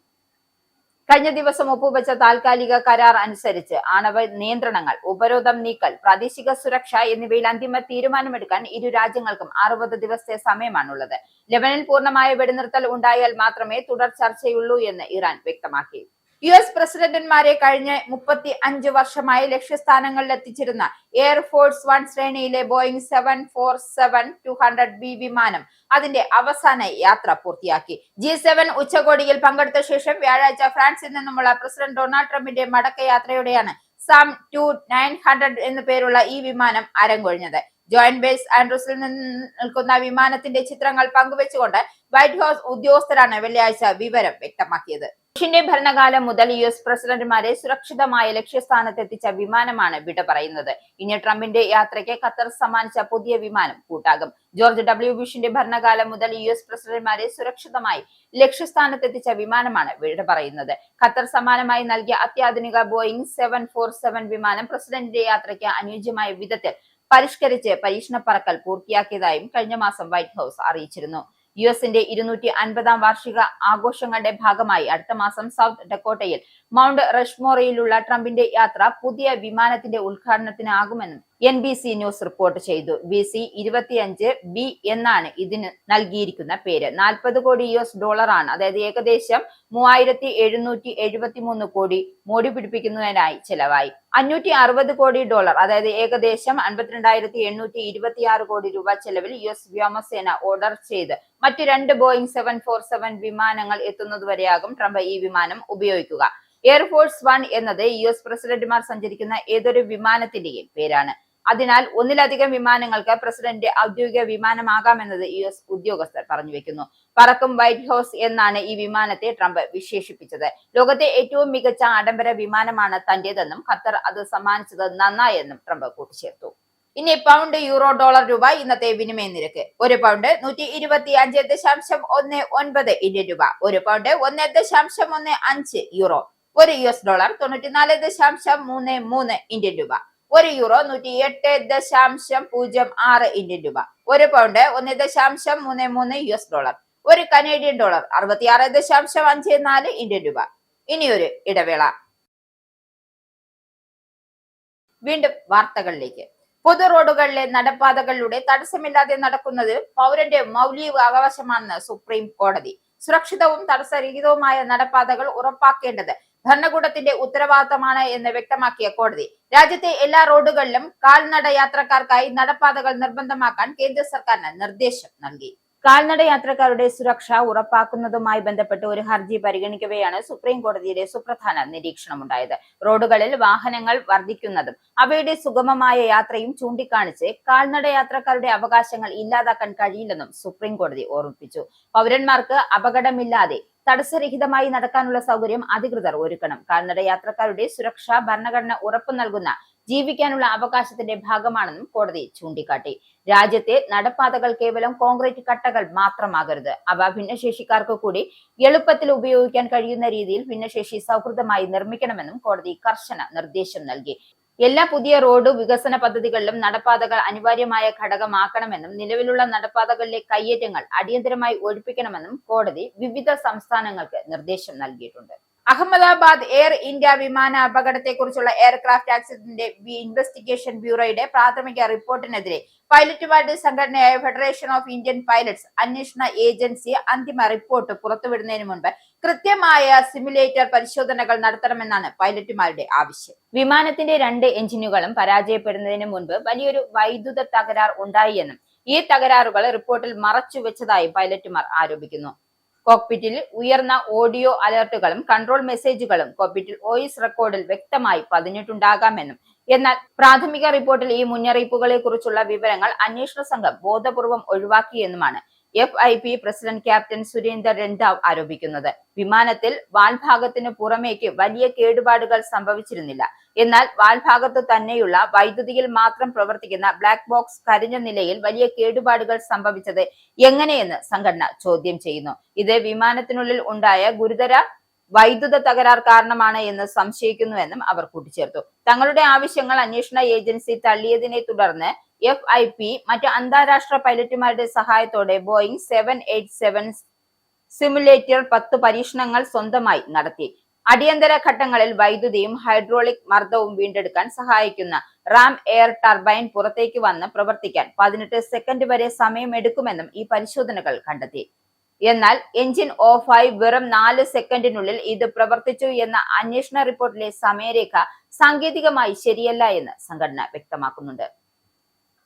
കഴിഞ്ഞ ദിവസം ഒപ്പുവെച്ച താൽക്കാലിക കരാർ അനുസരിച്ച് ആണവ നിയന്ത്രണങ്ങൾ, ഉപരോധം നീക്കൽ, പ്രാദേശിക സുരക്ഷ എന്നിവയിൽ അന്തിമ തീരുമാനമെടുക്കാൻ ഇരു രാജ്യങ്ങൾക്കും 60 ദിവസത്തെ സമയമാണുള്ളത്. ലെബനിൽ പൂർണ്ണമായ വെടിനിർത്തൽ ഉണ്ടായാൽ മാത്രമേ തുടർ ചർച്ചയുള്ളൂ എന്ന് ഇറാൻ വ്യക്തമാക്കി. US പ്രസിഡന്റുമാരെ കഴിഞ്ഞ 35 വർഷമായി ലക്ഷ്യസ്ഥാനങ്ങളിൽ എത്തിച്ചിരുന്ന എയർഫോഴ്സ് 1 ശ്രേണിയിലെ ബോയിങ് 747-200B വിമാനം അതിന്റെ അവസാന യാത്ര പൂർത്തിയാക്കി. G7 ഉച്ചകോടിയിൽ പങ്കെടുത്ത ശേഷം വ്യാഴാഴ്ച ഫ്രാൻസിൽ നിന്നുമുള്ള പ്രസിഡന്റ് ഡൊണാൾഡ് ട്രംപിന്റെ മടക്കയാത്രയോടെയാണ് SAM-2 900 എന്നു പേരുള്ള ഈ വിമാനം അരങ്ങൊഴിഞ്ഞത്. ജോയിന്റ് ബേസ് ആൻഡ്രൂസിൽ നിന്ന് നിൽക്കുന്ന വിമാനത്തിന്റെ ചിത്രങ്ങൾ പങ്കുവെച്ചുകൊണ്ട് വൈറ്റ് ഹൌസ് ഉദ്യോഗസ്ഥരാണ് വെള്ളിയാഴ്ച വിവരം വ്യക്തമാക്കിയത്. ബുഷിന്റെ ഭരണകാലം മുതൽ US പ്രസിഡന്റുമാരെ സുരക്ഷിതമായ ലക്ഷ്യസ്ഥാനത്തെത്തിച്ച വിമാനമാണ് വിട പറയുന്നത്. ഇനി ട്രംപിന്റെ യാത്രയ്ക്ക് ഖത്തർ സമ്മാനിച്ച പുതിയ വിമാനം കൂട്ടാകും. George W. ബുഷിന്റെ ഭരണകാലം മുതൽ US പ്രസിഡന്റുമാരെ സുരക്ഷിതമായി ലക്ഷ്യസ്ഥാനത്തെത്തിച്ച വിമാനമാണ് വിട പറയുന്നത്. ഖത്തർ സമ്മാനമായി നൽകിയ അത്യാധുനിക ബോയിംഗ് 747 വിമാനം പ്രസിഡന്റിന്റെ യാത്രയ്ക്ക് അനുയോജ്യമായ വിധത്തിൽ പരിഷ്കരിച്ച് പരീക്ഷണ പറക്കൽ പൂർത്തിയാക്കിയതായും കഴിഞ്ഞ മാസം വൈറ്റ് ഹൌസ് അറിയിച്ചിരുന്നു. യുഎസിന്റെ 250-ാം വാർഷിക ആഘോഷങ്ങളുടെ ഭാഗമായി അടുത്ത മാസം സൗത്ത് ഡക്കോട്ടയിൽ മൗണ്ട് റഷ്മോറയിലുള്ള ട്രംപിന്റെ യാത്ര പുതിയ വിമാനത്തിന്റെ ഉദ്ഘാടനത്തിനാകുമെന്നും NBC ന്യൂസ് റിപ്പോർട്ട് ചെയ്തു. VC-25B എന്നാണ് ഇതിന് നൽകിയിരിക്കുന്ന പേര്. 40 കോടി US ആണ്, അതായത് ഏകദേശം 3773 കോടി മോടി പിടിപ്പിക്കുന്നതിനായി ചെലവായി. 560 കോടി ഡോളർ, അതായത് ഏകദേശം 52,826 കോടി രൂപ ചെലവിൽ US വ്യോമസേന ഓർഡർ ചെയ്ത് മറ്റ് 2 ബോയിംഗ് 747 വിമാനങ്ങൾ എത്തുന്നതുവരെയാകും ട്രംപ് ഈ വിമാനം ഉപയോഗിക്കുക. എയർഫോഴ്സ് 1 എന്നത് US പ്രസിഡന്റുമാർ സഞ്ചരിക്കുന്ന ഏതൊരു വിമാനത്തിന്റെയും പേരാണ്. അതിനാൽ ഒന്നിലധികം വിമാനങ്ങൾക്ക് പ്രസിഡന്റ് ഔദ്യോഗിക വിമാനമാകാമെന്നത് US ഉദ്യോഗസ്ഥർ പറഞ്ഞു വെക്കുന്നു. പറക്കും വൈറ്റ് ഹൌസ് എന്നാണ് ഈ വിമാനത്തെ ട്രംപ് വിശേഷിപ്പിച്ചത്. ലോകത്തെ ഏറ്റവും മികച്ച ആഡംബര വിമാനമാണ് തന്റേതെന്നും ഖത്തർ അത് സമ്മാനിച്ചത് നന്നായെന്നും ട്രംപ് കൂട്ടിച്ചേർത്തു. ഇനി പൗണ്ട്, യൂറോ, ഡോളർ, രൂപ ഇന്നത്തെ വിനിമയ നിരക്ക്. ഒരു പൗണ്ട് 125.19 ഇന്ത്യൻ രൂപ, ഒരു പൗണ്ട് 1.15 യൂറോ, ഒരു US ഡോളർ 94.33 ഇന്ത്യൻ രൂപ, ഒരു യൂറോ 108.06 ഇന്ത്യൻ രൂപ, ഒരു പൗണ്ട് 1.33 US ഡോളർ, ഒരു കനേഡിയൻ ഡോളർ 66.54 ഇന്ത്യൻ രൂപ. ഇനിയൊരു ഇടവേള. വീണ്ടും വാർത്തകളിലേക്ക്. പൊതു റോഡുകളിലെ നടപ്പാതകളിലൂടെ തടസ്സമില്ലാതെ നടക്കുന്നത് പൗരന്റെ മൗലിക അവകാശമാണെന്ന് സുപ്രീം കോടതി. സുരക്ഷിതവും തടസ്സരഹിതവുമായ നടപ്പാതകൾ ഉറപ്പാക്കേണ്ടത് ഭരണകൂടത്തിന്റെ ഉത്തരവാദിത്തമാണ് എന്ന് വ്യക്തമാക്കിയ കോടതി രാജ്യത്തെ എല്ലാ റോഡുകളിലും കാൽനട യാത്രക്കാർക്കായി നടപ്പാതകൾ നിർബന്ധമാക്കാൻ കേന്ദ്ര സർക്കാരിന് നിർദ്ദേശം നൽകി. കാൽനട യാത്രക്കാരുടെ സുരക്ഷ ഉറപ്പാക്കുന്നതുമായി ബന്ധപ്പെട്ട് ഒരു ഹർജി പരിഗണിക്കവെയാണ് സുപ്രീം കോടതിയുടെ സുപ്രധാന നിരീക്ഷണമുണ്ടായത്. റോഡുകളിൽ വാഹനങ്ങൾ വർദ്ധിക്കുന്നതും അവയുടെ സുഗമമായ യാത്രയും ചൂണ്ടിക്കാണിച്ച് കാൽനട യാത്രക്കാരുടെ അവകാശങ്ങൾ ഇല്ലാതാക്കാൻ കഴിയില്ലെന്നും സുപ്രീം കോടതി ഓർമ്മിപ്പിച്ചു. പൗരന്മാർക്ക് അപകടമില്ലാതെ തടസ്സരഹിതമായി നടക്കാനുള്ള സൗകര്യം അധികൃതർ ഒരുക്കണം. കാൽനട യാത്രക്കാരുടെ സുരക്ഷ ഭരണഘടന ഉറപ്പു നൽകുന്ന ജീവിക്കാനുള്ള അവകാശത്തിന്റെ ഭാഗമാണെന്നും കോടതി ചൂണ്ടിക്കാട്ടി. രാജ്യത്തെ നടപ്പാതകൾ കേവലം കോൺക്രീറ്റ് കട്ടകൾ മാത്രമാകരുത്. അവ ഭിന്നശേഷിക്കാർക്ക് കൂടി എളുപ്പത്തിൽ ഉപയോഗിക്കാൻ കഴിയുന്ന രീതിയിൽ ഭിന്നശേഷി സൗഹൃദമായി നിർമ്മിക്കണമെന്നും കോടതി കർശന നിർദ്ദേശം നൽകി. എല്ലാ പുതിയ റോഡ് വികസന പദ്ധതികളിലും നടപ്പാതകൾ അനിവാര്യമായ ഘടകമാക്കണമെന്നും നിലവിലുള്ള നടപ്പാതകളിലെ കയ്യേറ്റങ്ങൾ അടിയന്തരമായി ഒഴിപ്പിക്കണമെന്നും കോടതി വിവിധ സംസ്ഥാനങ്ങൾക്ക് നിർദ്ദേശം നൽകിയിട്ടുണ്ട്. അഹമ്മദാബാദ് എയർ ഇന്ത്യ വിമാന അപകടത്തെക്കുറിച്ചുള്ള എയർക്രാഫ്റ്റ് ആക്സിഡന്റ് ഇൻവെസ്റ്റിഗേഷൻ ബ്യൂറോയുടെ പ്രാഥമിക റിപ്പോർട്ടിനെതിരെ പൈലറ്റുമാരുടെ സംഘടനയായ ഫെഡറേഷൻ ഓഫ് ഇന്ത്യൻ പൈലറ്റ്സ് അന്വേഷണ ഏജൻസി അന്തിമ റിപ്പോർട്ട് പുറത്തുവിടുന്നതിന് മുൻപ് കൃത്യമായ സിമുലേറ്റർ പരിശോധനകൾ നടത്തണമെന്നാണ് പൈലറ്റുമാരുടെ ആവശ്യം. വിമാനത്തിന്റെ 2 എഞ്ചിനുകളും പരാജയപ്പെടുന്നതിന് മുൻപ് വലിയൊരു വൈദ്യുത തകരാർ ഉണ്ടായി എന്നും ഈ തകരാറുകൾ റിപ്പോർട്ടിൽ മറച്ചുവെച്ചതായി പൈലറ്റുമാർ ആരോപിക്കുന്നു. കോക്പിറ്റിൽ ഉയർന്ന ഓഡിയോ അലർട്ടുകളും കൺട്രോൾ മെസ്സേജുകളും കോക്പിറ്റിൽ വോയിസ് റെക്കോർഡിൽ വ്യക്തമായി പതിഞ്ഞിട്ടുണ്ടാകാമെന്നും എന്നാൽ പ്രാഥമിക റിപ്പോർട്ടിൽ ഈ മുന്നറിയിപ്പുകളെ കുറിച്ചുള്ള വിവരങ്ങൾ അന്വേഷണ സംഘം ബോധപൂർവം ഒഴിവാക്കിയെന്നുമാണ് FIP പ്രസിഡന്റ് ക്യാപ്റ്റൻ സുരേന്ദർ രന്ധാവ് ആരോപിക്കുന്നത്. വിമാനത്തിൽ വാൽഭാഗത്തിന് പുറമേക്ക് വലിയ കേടുപാടുകൾ സംഭവിച്ചിരുന്നില്ല. എന്നാൽ വാൽഭാഗത്ത് തന്നെയുള്ള വൈദ്യുതിയിൽ മാത്രം പ്രവർത്തിക്കുന്ന ബ്ലാക്ക് ബോക്സ് കരിഞ്ഞ നിലയിൽ വലിയ കേടുപാടുകൾ സംഭവിച്ചത് എങ്ങനെയെന്ന് സംഘടന ചോദ്യം ചെയ്യുന്നു. ഇത് വിമാനത്തിനുള്ളിൽ ഉണ്ടായ ഗുരുതര വൈദ്യുത തകരാർ കാരണമാണ് എന്ന് സംശയിക്കുന്നുവെന്നും അവർ കൂട്ടിച്ചേർത്തു. തങ്ങളുടെ ആവശ്യങ്ങൾ അന്വേഷണ ഏജൻസി തള്ളിയതിനെ തുടർന്ന് FIP മറ്റ് അന്താരാഷ്ട്ര പൈലറ്റുമാരുടെ സഹായത്തോടെ ബോയിംഗ് 787 സിമുലേറ്റർ 10 പരീക്ഷണങ്ങൾ സ്വന്തമായി നടത്തി. അടിയന്തര ഘട്ടങ്ങളിൽ വൈദ്യുതിയും ഹൈഡ്രോളിക് മർദ്ദവും വീണ്ടെടുക്കാൻ സഹായിക്കുന്ന റാം എയർ ടർബൈൻ പുറത്തേക്ക് വന്ന് പ്രവർത്തിക്കാൻ 18 സെക്കൻഡ് വരെ സമയമെടുക്കുമെന്നും ഈ പരിശോധനകൾ കണ്ടെത്തി. എന്നാൽ എഞ്ചിൻ ഓഫായി വെറും 4 സെക്കൻഡിനുള്ളിൽ ഇത് പ്രവർത്തിച്ചു എന്ന അന്വേഷണ റിപ്പോർട്ടിലെ സമയരേഖ സാങ്കേതികമായി ശരിയല്ല എന്ന് സംഘടന വ്യക്തമാക്കുന്നുണ്ട്.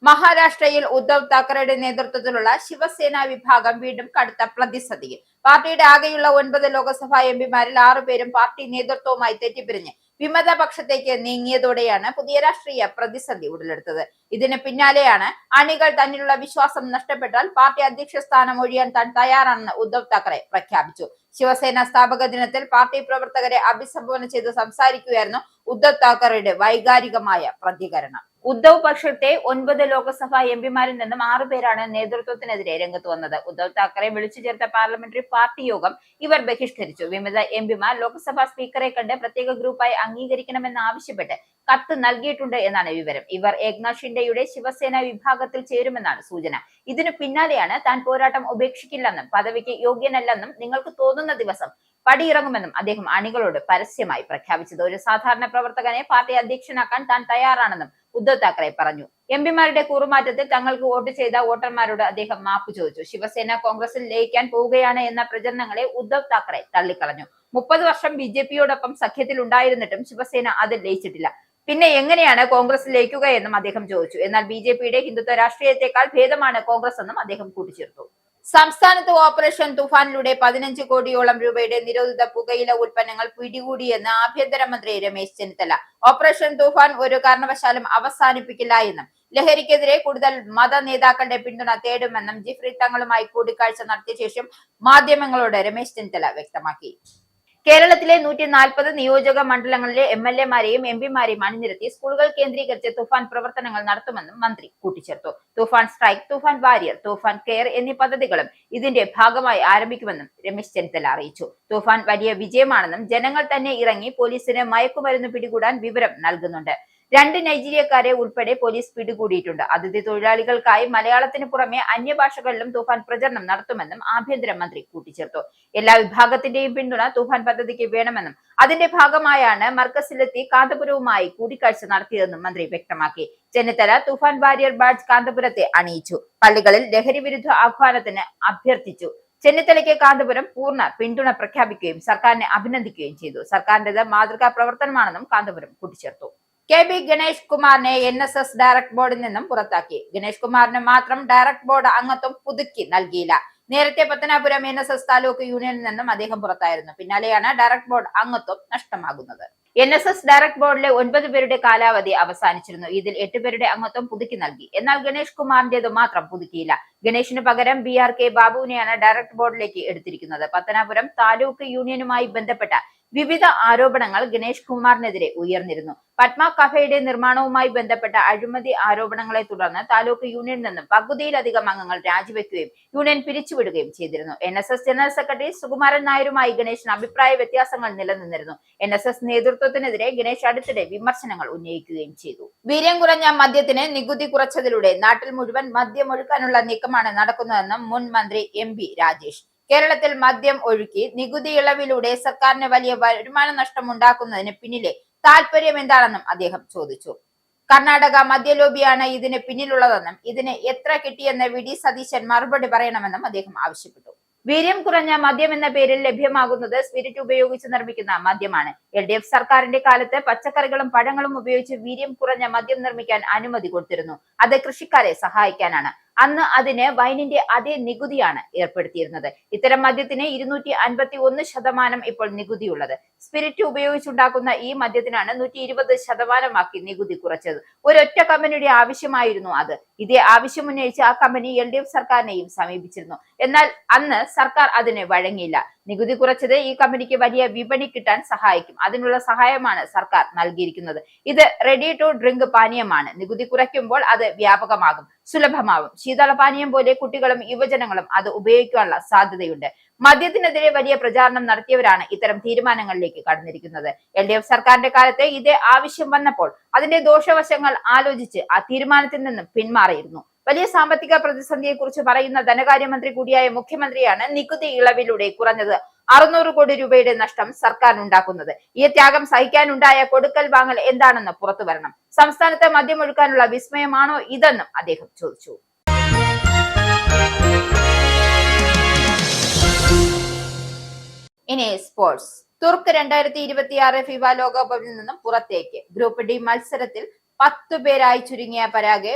മഹാരാഷ്ട്രയിൽ ഉദ്ധവ് താക്കറെയുടെ നേതൃത്വത്തിലുള്ള ശിവസേന വിഭാഗം വീണ്ടും കടുത്ത പ്രതിസന്ധിയിൽ. പാർട്ടിയുടെ ആകെയുള്ള 9 ലോക്സഭാ എംപിമാരിൽ 6 പേരും പാർട്ടി നേതൃത്വവുമായി തെറ്റിപ്പിരിഞ്ഞ് വിമത പക്ഷത്തേക്ക് നീങ്ങിയതോടെയാണ് പുതിയ രാഷ്ട്രീയ പ്രതിസന്ധി ഉടലെടുത്തത്. ഇതിന് പിന്നാലെയാണ് അണികൾ തന്നിലുള്ള വിശ്വാസം നഷ്ടപ്പെട്ടാൽ പാർട്ടി അധ്യക്ഷ സ്ഥാനം ഒഴിയാൻ താൻ തയ്യാറാണെന്ന് ഉദ്ധവ് താക്കറെ പ്രഖ്യാപിച്ചു. ശിവസേന സ്ഥാപക ദിനത്തിൽ പാർട്ടി പ്രവർത്തകരെ അഭിസംബോധന ചെയ്ത് സംസാരിക്കുകയായിരുന്നു ഉദ്ധവ് താക്കറെയുടെ വൈകാരികമായ പ്രതികരണം. ഉദ്ധവ് പക്ഷത്തെ 9 ലോക്സഭാ എംപിമാരിൽ നിന്നും 6 പേരാണ് നേതൃത്വത്തിനെതിരെ രംഗത്ത് വന്നത്. ഉദ്ധവ് താക്കറെ വിളിച്ചു ചേർത്ത പാർലമെന്ററി പാർട്ടി യോഗം ഇവർ ബഹിഷ്കരിച്ചു. വിമത എംപിമാർ ലോക്സഭാ സ്പീക്കറെ കണ്ട് പ്രത്യേക ഗ്രൂപ്പായി അംഗീകരിക്കണമെന്ന് ആവശ്യപ്പെട്ട് കത്ത് നൽകിയിട്ടുണ്ട് എന്നാണ് വിവരം. ഇവർ ഏക്നാഥ് ഷിൻഡെയുടെ ശിവസേന വിഭാഗത്തിൽ ചേരുമെന്നാണ് സൂചന. ഇതിനു പിന്നാലെയാണ് താൻ പോരാട്ടം ഉപേക്ഷിക്കില്ലെന്നും പദവിക്ക് യോഗ്യനല്ലെന്നും നിങ്ങൾക്ക് തോന്നുന്ന ദിവസം പടിയിറങ്ങുമെന്നും അദ്ദേഹം അണികളോട് പരസ്യമായി പ്രഖ്യാപിച്ചത്. ഒരു സാധാരണ പ്രവർത്തകനെ പാർട്ടി അധ്യക്ഷനാക്കാൻ താൻ തയ്യാറാണെന്നും ഉദ്ധവ് താക്കറെ പറഞ്ഞു. എംപിമാരുടെ കൂറുമാറ്റത്തിൽ തങ്ങൾക്ക് വോട്ട് ചെയ്ത വോട്ടർമാരോട് അദ്ദേഹം മാപ്പ് ചോദിച്ചു. ശിവസേന കോൺഗ്രസിൽ ലയിക്കാൻ പോവുകയാണ് എന്ന പ്രചരണങ്ങളെ ഉദ്ധവ് താക്കറെ തള്ളിക്കളഞ്ഞു. 30 വർഷം ബിജെപിയോടൊപ്പം സഖ്യത്തിൽ ഉണ്ടായിരുന്നിട്ടും ശിവസേന അതിൽ ലയിച്ചിട്ടില്ല. പിന്നെ എങ്ങനെയാണ് കോൺഗ്രസിൽ ലയിക്കുകയെന്നും അദ്ദേഹം ചോദിച്ചു. എന്നാൽ ബിജെപിയുടെ ഹിന്ദുത്വ രാഷ്ട്രീയത്തെക്കാൾ ഭേദമാണ് കോൺഗ്രസ് എന്നും അദ്ദേഹം കൂട്ടിച്ചേർത്തു. സംസ്ഥാനത്ത് ഓപ്പറേഷൻ തുഫാനിലൂടെ 15 കോടിയോളം രൂപയുടെ നിരോധിത പുകയില ഉൽപ്പന്നങ്ങൾ പിടികൂടിയെന്ന് ആഭ്യന്തരമന്ത്രി രമേശ് ചെന്നിത്തല. ഓപ്പറേഷൻ തുഫാൻ ഒരു കാരണവശാലും അവസാനിപ്പിക്കില്ല എന്നും ലഹരിക്കെതിരെ കൂടുതൽ മത നേതാക്കളുടെ പിന്തുണ തേടുമെന്നും ജിഫ്രി തങ്ങളുമായി കൂടിക്കാഴ്ച നടത്തിയ ശേഷം മാധ്യമങ്ങളോട് രമേശ് ചെന്നിത്തല വ്യക്തമാക്കി. കേരളത്തിലെ 140 നിയോജക മണ്ഡലങ്ങളിലെ MLA-മാരെയും MP-മാരെയും അണിനിരത്തി സ്കൂളുകൾ കേന്ദ്രീകരിച്ച് തുഫാൻ പ്രവർത്തനങ്ങൾ നടത്തുമെന്നും മന്ത്രി കൂട്ടിച്ചേർത്തു. തുഫാൻ സ്ട്രൈക്ക്, തുഫാൻ വാരിയർ, തുഫാൻ കെയർ എന്നീ പദ്ധതികളും ഇതിന്റെ ഭാഗമായി ആരംഭിക്കുമെന്നും രമേശ് ചെന്നിത്തല അറിയിച്ചു. തുഫാൻ വലിയ വിജയമാണെന്നും ജനങ്ങൾ തന്നെ ഇറങ്ങി പോലീസിന് മയക്കുമരുന്ന് പിടികൂടാൻ വിവരം നൽകുന്നുണ്ട്. 2 നൈജീരിയക്കാരെ ഉൾപ്പെടെ പോലീസ് പിടികൂടിയിട്ടുണ്ട്. അതിഥി തൊഴിലാളികൾക്കായി മലയാളത്തിന് പുറമെ അന്യഭാഷകളിലും തുഫാൻ പ്രചരണം നടത്തുമെന്നും ആഭ്യന്തരമന്ത്രി കൂട്ടിച്ചേർത്തു. എല്ലാ വിഭാഗത്തിന്റെയും പിന്തുണ തുഫാൻ പദ്ധതിക്ക് വേണമെന്നും അതിന്റെ ഭാഗമായാണ് മർക്കസിലെത്തി കാന്തപുരവുമായി കൂടിക്കാഴ്ച നടത്തിയതെന്നും മന്ത്രി വ്യക്തമാക്കി. ചെന്നിത്തല തുഫാൻ വാരിയർ ബാഡ്ജ് കാന്തപുരത്തെ അണിയിച്ചു. പള്ളികളിൽ ലഹരി വിരുദ്ധ ആഹ്വാനത്തിന് അഭ്യർത്ഥിച്ചു. ചെന്നിത്തലയ്ക്ക് കാന്തപുരം പൂർണ്ണ പിന്തുണ പ്രഖ്യാപിക്കുകയും സർക്കാരിനെ അഭിനന്ദിക്കുകയും ചെയ്തു. സർക്കാരിന്റേത് മാതൃകാ പ്രവർത്തനമാണെന്നും കാന്തപുരം കൂട്ടിച്ചേർത്തു. KB ഗണേഷ് കുമാറിനെ NSS ഡയറക്ട് ബോർഡിൽ നിന്നും പുറത്താക്കി. ഗണേഷ് കുമാറിന് മാത്രം ഡയറക്ട് ബോർഡ് അംഗത്വം പുതുക്കി നൽകിയില്ല. നേരത്തെ പത്തനാപുരം NSS താലൂക്ക് യൂണിയനിൽ നിന്നും അദ്ദേഹം പുറത്തായിരുന്നു. പിന്നാലെയാണ് ഡയറക്ട് ബോർഡ് അംഗത്വം നഷ്ടമാകുന്നത്. NSS ഡയറക്ട് ബോർഡിലെ 9 പേരുടെ കാലാവധി അവസാനിച്ചിരുന്നു. ഇതിൽ 8 പേരുടെ അംഗത്വം പുതുക്കി നൽകി. എന്നാൽ ഗണേഷ് കുമാറിന്റേത് മാത്രം പുതുക്കിയില്ല. ഗണേഷിന് പകരം BRK ബാബുവിനെയാണ് ഡയറക്ട് ബോർഡിലേക്ക് എടുത്തിരിക്കുന്നത്. പത്തനാപുരം താലൂക്ക് യൂണിയനുമായി ബന്ധപ്പെട്ട വിവിധ ആരോപണങ്ങൾ ഗണേഷ് കുമാറിനെതിരെ ഉയർന്നിരുന്നു. പത്മ കഫേയുടെ നിർമ്മാണവുമായി ബന്ധപ്പെട്ട അഴിമതി ആരോപണങ്ങളെ തുടർന്ന് താലൂക്ക് യൂണിയനിൽ നിന്നും പകുതിയിലധികം അംഗങ്ങൾ രാജിവെക്കുകയും യൂണിയൻ പിരിച്ചുവിടുകയും ചെയ്തിരുന്നു. NSS ജനറൽ സെക്രട്ടറി സുകുമാരൻ നായരുമായി ഗണേഷിന് അഭിപ്രായ വ്യത്യാസങ്ങൾ നിലനിന്നിരുന്നു. NSS നേതൃത്വത്തിനെതിരെ ഗണേഷ് അടുത്തിടെ വിമർശനങ്ങൾ ഉന്നയിക്കുകയും ചെയ്തു. വീര്യം കുറഞ്ഞ മദ്യത്തിന് നികുതി കുറച്ചതിലൂടെ നാട്ടിൽ മുഴുവൻ മദ്യമൊഴുക്കാനുള്ള നീക്കമാണ് നടക്കുന്നതെന്ന് മുൻ മന്ത്രി MP രാജേഷ്. കേരളത്തിൽ മദ്യം ഒഴുക്കി നികുതി ഇളവിലൂടെ സർക്കാരിന് വലിയ വരുമാന നഷ്ടം ഉണ്ടാക്കുന്നതിന് പിന്നിലെ താല്പര്യം എന്താണെന്നും അദ്ദേഹം ചോദിച്ചു. കർണാടക മദ്യലോബിയാണ് ഇതിന് പിന്നിലുള്ളതെന്നും ഇതിന് എത്ര കിട്ടിയെന്ന് VD സതീശൻ മറുപടി പറയണമെന്നും അദ്ദേഹം ആവശ്യപ്പെട്ടു. വീര്യം കുറഞ്ഞ മദ്യം എന്ന പേരിൽ ലഭ്യമാകുന്നത് സ്പിരിറ്റ് ഉപയോഗിച്ച് നിർമ്മിക്കുന്ന മദ്യമാണ്. LDF സർക്കാരിന്റെ കാലത്ത് പച്ചക്കറികളും പഴങ്ങളും ഉപയോഗിച്ച് വീര്യം കുറഞ്ഞ മദ്യം നിർമ്മിക്കാൻ അനുമതി കൊടുത്തിരുന്നു. അത് കൃഷിക്കാരെ സഹായിക്കാനാണ്. അന്ന് അതിന് വൈനിന്റെ അതേ നികുതിയാണ് ഏർപ്പെടുത്തിയിരുന്നത്. ഇത്തരം മദ്യത്തിന് 251% ഇപ്പോൾ നികുതിയുള്ളത്. സ്പിരിറ്റ് ഉപയോഗിച്ചുണ്ടാക്കുന്ന ഈ മദ്യത്തിനാണ് 120% നികുതി കുറച്ചത്. ഒരൊറ്റ കമ്പനിയുടെ ആവശ്യമായിരുന്നു അത്. ഇതേ ആവശ്യം ഉന്നയിച്ച് ആ കമ്പനി LDF സർക്കാരിനെയും സമീപിച്ചിരുന്നു. എന്നാൽ അന്ന് സർക്കാർ അതിന് വഴങ്ങിയില്ല. നികുതി കുറച്ചത് ഈ കമ്പനിക്ക് വലിയ വിപണി കിട്ടാൻ സഹായിക്കും. അതിനുള്ള സഹായമാണ് സർക്കാർ നൽകിയിരിക്കുന്നത്. ഇത് റെഡി ടു ഡ്രിങ്ക് പാനീയമാണ്. നികുതി കുറയ്ക്കുമ്പോൾ അത് വ്യാപകമാകും, സുലഭമാകും. ശീതളപാനീയം പോലെ കുട്ടികളും യുവജനങ്ങളും അത് ഉപയോഗിക്കാനുള്ള സാധ്യതയുണ്ട്. മദ്യത്തിനെതിരെ വലിയ പ്രചാരണം നടത്തിയവരാണ് ഇത്തരം തീരുമാനങ്ങളിലേക്ക് കടന്നിരിക്കുന്നത്. LDF സർക്കാരിന്റെ കാലത്ത് ഇതേ ആവശ്യം വന്നപ്പോൾ അതിന്റെ ദോഷവശങ്ങൾ ആലോചിച്ച് ആ തീരുമാനത്തിൽ നിന്നും പിന്മാറിയിരുന്നു. വലിയ സാമ്പത്തിക പ്രതിസന്ധിയെ കുറിച്ച് പറയുന്ന ധനകാര്യമന്ത്രി കൂടിയായ മുഖ്യമന്ത്രിയാണ് നികുതി ഇളവിലൂടെ കുറഞ്ഞത് 600 കോടി രൂപയുടെ നഷ്ടം സർക്കാരിനുണ്ടാക്കുന്നത്. ഈ ത്യാഗം സഹിക്കാനുണ്ടായ കൊടുക്കൽ വാങ്ങൽ എന്താണെന്ന് പുറത്തു വരണം. സംസ്ഥാനത്ത് മദ്യമൊഴുക്കാനുള്ള വിസ്മയമാണോ ഇതെന്നും അദ്ദേഹം ചോദിച്ചു. ഇനി സ്പോർട്സ്. തുർക്ക് 2026 ഫിഫ ലോകകപ്പിൽ നിന്നും പുറത്തേക്ക്. ഗ്രൂപ്പ് D മത്സരത്തിൽ 10 പേരായി ചുരുങ്ങിയ പരാഗ്വെ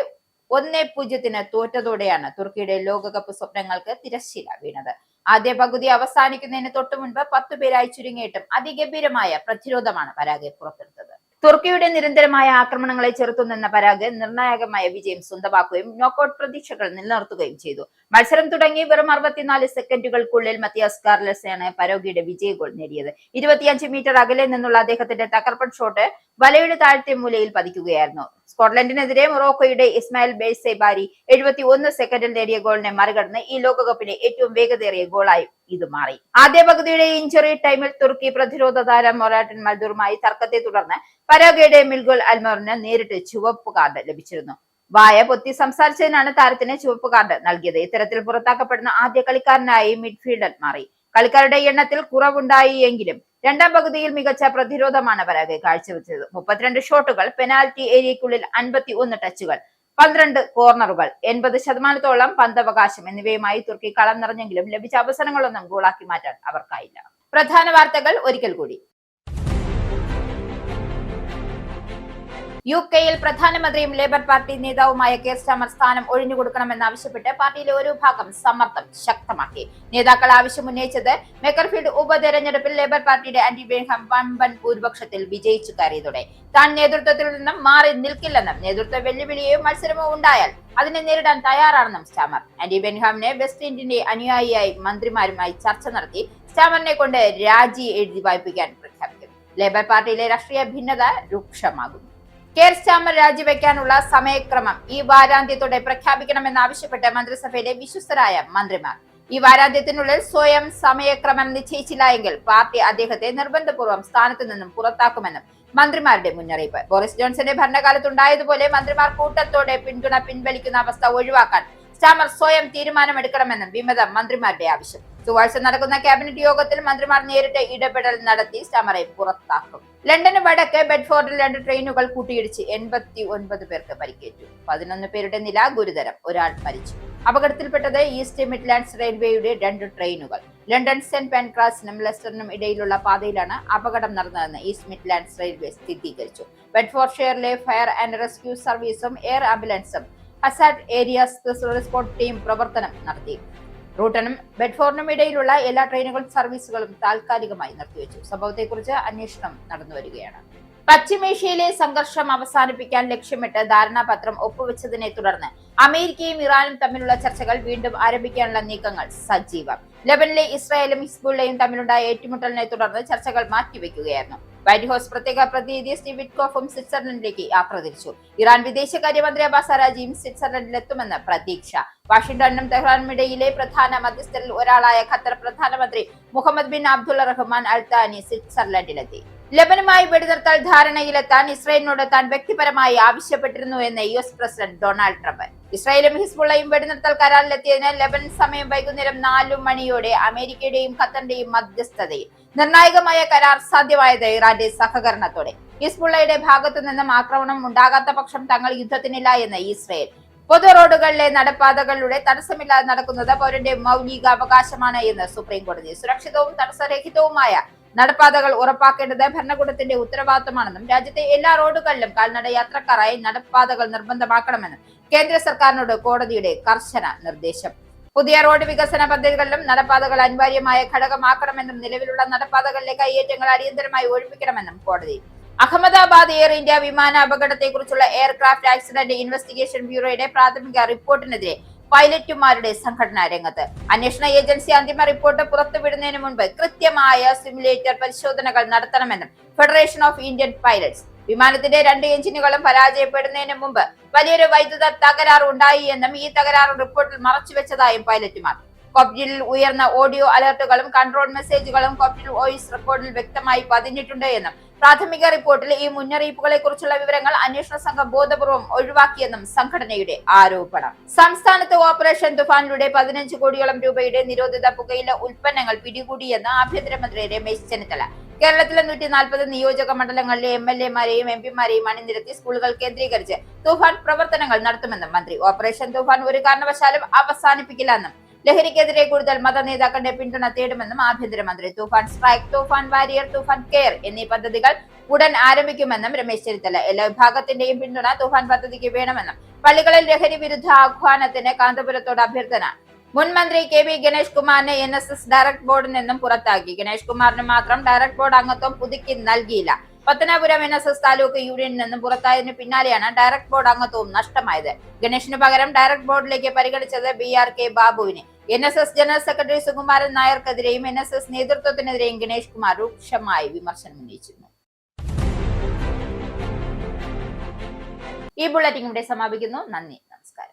1-0 തോറ്റതോടെയാണ് തുർക്കിയുടെ ലോകകപ്പ് സ്വപ്നങ്ങൾക്ക് തിരശ്ശീല വീണത്. ആദ്യ പകുതി അവസാനിക്കുന്നതിന് തൊട്ടു മുൻപ് 10 പേരായി ചുരുങ്ങിയിട്ടും അതിഗംഭീരമായ പ്രതിരോധമാണ് പരാഗ്വെ പുറത്തെടുത്തത്. തുർക്കിയുടെ നിരന്തരമായ ആക്രമണങ്ങളെ ചെറുത്തുനിന്ന പരാഗ് നിർണായകമായ വിജയം സ്വന്തമാക്കുകയും നോക്കൌട്ട് പ്രതീക്ഷകൾ നിലനിർത്തുകയും ചെയ്തു. മത്സരം തുടങ്ങി വെറും 64 സെക്കൻഡുകൾക്കുള്ളിൽ മത്തിയാസ് കാർലസാണ് പരാഗ്വയുടെ വിജയ ഗോൾ നേടിയത്. 25 മീറ്റർ അകലെ നിന്നുള്ള അദ്ദേഹത്തിന്റെ തകർപ്പൻ ഷോട്ട് വലയുടെ താഴത്തെ മൂലയിൽ പതിക്കുകയായിരുന്നു. സ്കോട്ട്ലൻഡിനെതിരെ മൊറോക്കോയുടെ ഇസ്മായിൽ ബെയ്സെബാരി 71 സെക്കൻഡിൽ നേടിയ ഗോളിനെ മറികടന്ന് ഈ ലോകകപ്പിലെ ഏറ്റവും വേഗതയേറിയ ഗോളായി ഇത് മാറി. ആദ്യ പകുതിയുടെ ഇഞ്ചുറി ടൈമിൽ തുർക്കി പ്രതിരോധ താരം മൊറാട്ടൻ മൽദൂറുമായി തർക്കത്തെ തുടർന്ന് പരാഗ്വയുടെ മിൽഗോൽ അൽമോറിന് നേരിട്ട് ചുവപ്പ് കാർഡ് ലഭിച്ചിരുന്നു. വായ പൊത്തി സംസാരിച്ചതിനാണ് താരത്തിന് ചുവപ്പ് കാർഡ് നൽകിയത്. ഇത്തരത്തിൽ പുറത്താക്കപ്പെടുന്ന ആദ്യ കളിക്കാരനായി മിഡ്ഫീൽഡർ മാറി. കളിക്കാരുടെ എണ്ണത്തിൽ കുറവുണ്ടായി എങ്കിലും രണ്ടാം പകുതിയിൽ മികച്ച പ്രതിരോധമാണ് പരാഗ്വെ കാഴ്ചവെച്ചത്. 32 ഷോട്ടുകൾ, പെനാൽറ്റി ഏരിയയ്ക്കുള്ളിൽ 51 ടച്ചുകൾ, 12 കോർണറുകൾ, 80% പന്തവകാശം എന്നിവയുമായി തുർക്കി കളം നിറഞ്ഞെങ്കിലും ലഭിച്ച അവസരങ്ങളൊന്നും ഗോളാക്കി മാറ്റാൻ അവർക്കായില്ല. പ്രധാന വാർത്തകൾ ഒരിക്കൽ കൂടി. UK-യിൽ പ്രധാനമന്ത്രിയും ലേബർ പാർട്ടി നേതാവുമായ കെയർ സ്റ്റാമർ സ്ഥാനം ഒഴിഞ്ഞുകൊടുക്കണമെന്നാവശ്യപ്പെട്ട് പാർട്ടിയിലെ ഒരു ഭാഗം സമ്മർദ്ദം ശക്തമാക്കി. നേതാക്കൾ ആവശ്യമുന്നയിച്ചത് മേക്കർഫീൽഡ് ഉപതെരഞ്ഞെടുപ്പിൽ ലേബർ പാർട്ടിയുടെ ആന്റി ബെൻഹാം വമ്പൻ ഭൂരിപക്ഷത്തിൽ വിജയിച്ചു കയറിയതോടെ താൻ നേതൃത്വത്തിൽ നിന്നും മാറി നിൽക്കില്ലെന്നും നേതൃത്വ വെല്ലുവിളിയോ മത്സരമോ ഉണ്ടായാൽ അതിനെ നേരിടാൻ തയ്യാറാണെന്നും സ്റ്റാമർ ആന്റി ബെൻഹാമിനെ വെസ്റ്റ് ഇന്ത്യന്റെ അനുയായിയായി മന്ത്രിമാരുമായി ചർച്ച നടത്തി സ്റ്റാമറിനെ കൊണ്ട് രാജി എഴുതി വായിപ്പിക്കാൻ പ്രഖ്യാപിക്കും. ലേബർ പാർട്ടിയിലെ രാഷ്ട്രീയ ഭിന്നത രൂക്ഷമാകുന്നു. കെയർ സ്റ്റാമർ രാജിവെക്കാനുള്ള സമയക്രമം ഈ വാരാന്ത്യത്തോടെ പ്രഖ്യാപിക്കണമെന്നാവശ്യപ്പെട്ട് മന്ത്രിസഭയിലെ വിശ്വസ്തരായ മന്ത്രിമാർ. ഈ വാരാന്ത്യത്തിനുള്ളിൽ സ്വയം സമയക്രമം നിശ്ചയിച്ചില്ല എങ്കിൽ പാർട്ടി അദ്ദേഹത്തെ നിർബന്ധപൂർവ്വം സ്ഥാനത്ത് നിന്നും പുറത്താക്കുമെന്നും മന്ത്രിമാരുടെ മുന്നറിയിപ്പ്. ബോറിസ് ജോൺസന്റെ ഭരണകാലത്തുണ്ടായതുപോലെ മന്ത്രിമാർ കൂട്ടത്തോടെ പിന്തുണ പിൻവലിക്കുന്ന അവസ്ഥ ഒഴിവാക്കാൻ സ്റ്റാമർ സ്വയം തീരുമാനമെടുക്കണമെന്നും വിമത മന്ത്രിമാരുടെ ആവശ്യം. ചൊവ്വാഴ്ച നടക്കുന്ന ക്യാബിനറ്റ് യോഗത്തിൽ മന്ത്രിമാർ നേരിട്ട് ഇടപെടൽ നടത്തി സ്റ്റാമറെ പുറത്താക്കും. ലണ്ടന് വടക്ക് ബെഡ്ഫോർഡിൽ 2 ട്രെയിനുകൾ കൂട്ടിയിടിച്ച് 89 പേർക്ക് പരിക്കേറ്റു. 11 പേരുടെ നില ഗുരുതരം, ഒരാൾ മരിച്ചു. അപകടത്തിൽപ്പെട്ടത് ഈസ്റ്റ് മിഡ്ലാൻഡ്സ് റെയിൽവേയുടെ 2 ട്രെയിനുകൾ. ലണ്ടൻ സെന്റ് പാൻക്രാസിനും ലെസ്റ്ററിനും ഇടയിലുള്ള പാതയിലാണ് അപകടം നടന്നതെന്ന് ഈസ്റ്റ് മിഡ്ലാൻഡ്സ് റെയിൽവേ സ്ഥിരീകരിച്ചു. ബെഡ്ഫോർഡ്ഷെയറിലെ ഫയർ ആൻഡ് റെസ്ക്യൂ സർവീസും എയർ ആംബുലൻസും ഹസാർഡ് ഏരിയാസ് റെസ്പോൺസ് ടീം പ്രവർത്തനം നടത്തി. റൂട്ടനും ബെഡ്ഫോർഡിനും ഇടയിലുള്ള എല്ലാ ട്രെയിനുകൾ സർവീസുകളും താൽക്കാലികമായി നിർത്തിവെച്ചു. സംഭവത്തെക്കുറിച്ച് അന്വേഷണം നടന്നുവരികയാണ്. പശ്ചിമേഷ്യയിലെ സംഘർഷം അവസാനിപ്പിക്കാൻ ലക്ഷ്യമിട്ട് ധാരണാപത്രം ഒപ്പുവെച്ചതിനെ തുടർന്ന് അമേരിക്കയും ഇറാനും തമ്മിലുള്ള ചർച്ചകൾ വീണ്ടും ആരംഭിക്കാനുള്ള നീക്കങ്ങൾ സജീവം. ലെബനിലെ ഇസ്രായേലും ഹിസ്ബുള്ളയും തമ്മിലുണ്ടായ ഏറ്റുമുട്ടലിനെ തുടർന്ന് ചർച്ചകൾ മാറ്റിവെക്കുകയായിരുന്നു. വൈറ്റ് ഹൌസ് പ്രത്യേക പ്രതിനിധി സ്റ്റീവ് വിറ്റ്കോഫും സ്വിറ്റ്സർലൻഡിലേക്ക് യാത്ര തിരിച്ചു. ഇറാൻ വിദേശകാര്യമന്ത്രി അബ്ബാസ് അറാജിയും സ്വിറ്റ്സർലൻഡിലെത്തുമെന്ന് പ്രതീക്ഷ. വാഷിംഗ്ടണിനും തെഹ്റാനും ഇടയിലെ പ്രധാന മധ്യസ്ഥരിൽ ഒരാളായ ഖത്തർ പ്രധാനമന്ത്രി മുഹമ്മദ് ബിൻ അബ്ദുള്ള റഹ്മാൻ അൽ താനി സ്വിറ്റ്സർലൻഡിലെത്തി. ലെബനുമായി വെടിനിർത്തൽ ധാരണയിലെത്താൻ ഇസ്രായേലിനോട് താൻ വ്യക്തിപരമായി ആവശ്യപ്പെട്ടിരുന്നു എന്ന് US പ്രസിഡന്റ് ഡൊണാൾഡ് ട്രംപ്. ഇസ്രായേലും ഹിസ്ബുള്ളയും വെടിനിർത്തൽ കരാറിലെത്തിയതിന് ലെബനൻ സമയം വൈകുന്നേരം 4 മണിയോടെ അമേരിക്കയുടെയും ഖത്തറിന്റെയും മധ്യസ്ഥതയിൽ നിർണായകമായ കരാർ സാധ്യമായത് ഇറാന്റെ സഹകരണത്തോടെ. ഹിസ്ബുള്ളയുടെ ഭാഗത്തു നിന്നും ആക്രമണം ഉണ്ടാകാത്ത പക്ഷം തങ്ങൾ യുദ്ധത്തിനില്ല എന്ന് ഇസ്രായേൽ. പൊതു റോഡുകളിലെ നടപ്പാതകളിലൂടെ തടസ്സമില്ലാതെ നടക്കുന്നത് പൗരന്റെ മൗലികാവകാശമാണ് എന്ന് സുപ്രീം കോടതി. സുരക്ഷിതവും തടസ്സരഹിതവുമായ നടപ്പാതകൾ ഉറപ്പാക്കേണ്ടത് ഭരണകൂടത്തിന്റെ ഉത്തരവാദിത്തമാണെന്നും രാജ്യത്തെ എല്ലാ റോഡുകളിലും കാൽനട യാത്രക്കാരായി നടപ്പാതകൾ നിർബന്ധമാക്കണമെന്നും കേന്ദ്ര സർക്കാരിനോട് കോടതിയുടെ കർശന നിർദ്ദേശം. പുതിയ റോഡ് വികസന പദ്ധതികളിലും നടപ്പാതകൾ അനിവാര്യമായ ഘടകമാക്കണമെന്നും നിലവിലുള്ള നടപ്പാതകളിലെ കയ്യേറ്റങ്ങൾ അടിയന്തരമായി ഒഴിപ്പിക്കണമെന്നും കോടതി. അഹമ്മദാബാദ് എയർ ഇന്ത്യ വിമാന അപകടത്തെക്കുറിച്ചുള്ള എയർക്രാഫ്റ്റ് ആക്സിഡന്റ് ഇൻവെസ്റ്റിഗേഷൻ ബ്യൂറോയുടെ പ്രാഥമിക റിപ്പോർട്ടിനെതിരെ പൈലറ്റുമാരുടെ സംഘടനാ രംഗത്ത്. അന്വേഷണ ഏജൻസി അന്തിമ റിപ്പോർട്ട് പുറത്തുവിടുന്നതിന് മുൻപ് കൃത്യമായ സിമുലേറ്റർ പരിശോധനകൾ നടത്തണമെന്നും ഫെഡറേഷൻ ഓഫ് ഇന്ത്യൻ പൈലറ്റ്സ്. വിമാനത്തിന്റെ 2 എഞ്ചിനുകളും പരാജയപ്പെടുന്നതിന് മുമ്പ് വലിയൊരു വൈദ്യുത തകരാർ ഉണ്ടായി എന്നും ഈ തകരാർ റിപ്പോർട്ടിൽ മറച്ചുവെച്ചതായും പൈലറ്റുമാർ. കോക്പിറ്റിൽ ഉയർന്ന ഓഡിയോ അലർട്ടുകളും കൺട്രോൾ മെസ്സേജുകളും കോക്പിറ്റ് വോയിസ് റെക്കോർഡിൽ വ്യക്തമായി പതിഞ്ഞിട്ടുണ്ട് എന്നും പ്രാഥമിക റിപ്പോർട്ടിൽ ഈ മുന്നറിയിപ്പുകളെ കുറിച്ചുള്ള വിവരങ്ങൾ അന്വേഷണ സംഘം ബോധപൂർവം ഒഴിവാക്കിയെന്നും സംഘടനയുടെ ആരോപണം. സംസ്ഥാനത്ത് ഓപ്പറേഷൻ തുഫാനിലൂടെ 15 കോടിയോളം രൂപയുടെ നിരോധിത പുകയില ഉൽപ്പന്നങ്ങൾ പിടികൂടിയെന്ന് ആഭ്യന്തരമന്ത്രി രമേശ് ചെന്നിത്തല. കേരളത്തിലെ 140 നിയോജക മണ്ഡലങ്ങളിലെ MLA-മാരെയും MP-മാരെയും അണിനിരത്തി സ്കൂളുകൾ കേന്ദ്രീകരിച്ച് തൂഫാൻ പ്രവർത്തനങ്ങൾ നടത്തുമെന്നും മന്ത്രി. ഓപ്പറേഷൻ തൂഫാൻ ഒരു കാരണവശാലും അവസാനിപ്പിക്കില്ലെന്നും ലഹരിക്കെതിരെ കൂടുതൽ മത നേതാക്കളുടെ പിന്തുണ തേടുമെന്നും ആഭ്യന്തരമന്ത്രി. തൂഫാൻ സ്ട്രൈക്ക്, തൂഫാൻ വാരിയർ, തൂഫാൻ കെയർ എന്നീ പദ്ധതികൾ ഉടൻ ആരംഭിക്കുമെന്നും രമേശ് ചെന്നിത്തല. എല്ലാ വിഭാഗത്തിന്റെയും പിന്തുണ തൂഫാൻ പദ്ധതിക്ക് വേണമെന്നും പള്ളികളിൽ ലഹരി വിരുദ്ധ ആഹ്വാനത്തിന് കാന്തപുരത്തോട് അഭ്യർത്ഥന. മുൻ മന്ത്രി KV ഗണേഷ് കുമാറിനെ NSS ഡയറക്ട് ബോർഡിൽ നിന്നും പുറത്താക്കി. ഗണേഷ് കുമാറിന് മാത്രം ഡയറക്ട് ബോർഡ് അംഗത്വം പുതുക്കി നൽകിയില്ല. പത്തനാപുരം NSS താലൂക്ക് യൂണിയനിൽ നിന്നും പുറത്തായതിനു പിന്നാലെയാണ് ഡയറക്ട് ബോർഡ് അംഗത്വവും നഷ്ടമായത്. ഗണേഷിന് പകരം ഡയറക്ട് ബോർഡിലേക്ക് പരിഗണിച്ചത് BRK ബാബുവിനെ. NSS ജനറൽ സെക്രട്ടറി സുകുമാരൻ നായർക്കെതിരെയും NSS നേതൃത്വത്തിനെതിരെയും ഗണേഷ് കുമാർ രൂക്ഷമായി വിമർശനം ഉന്നയിച്ചിരുന്നു. ഈ ബുള്ളറ്റിൻ ഇവിടെ സമാപിക്കുന്നു. നന്ദി, നമസ്കാരം.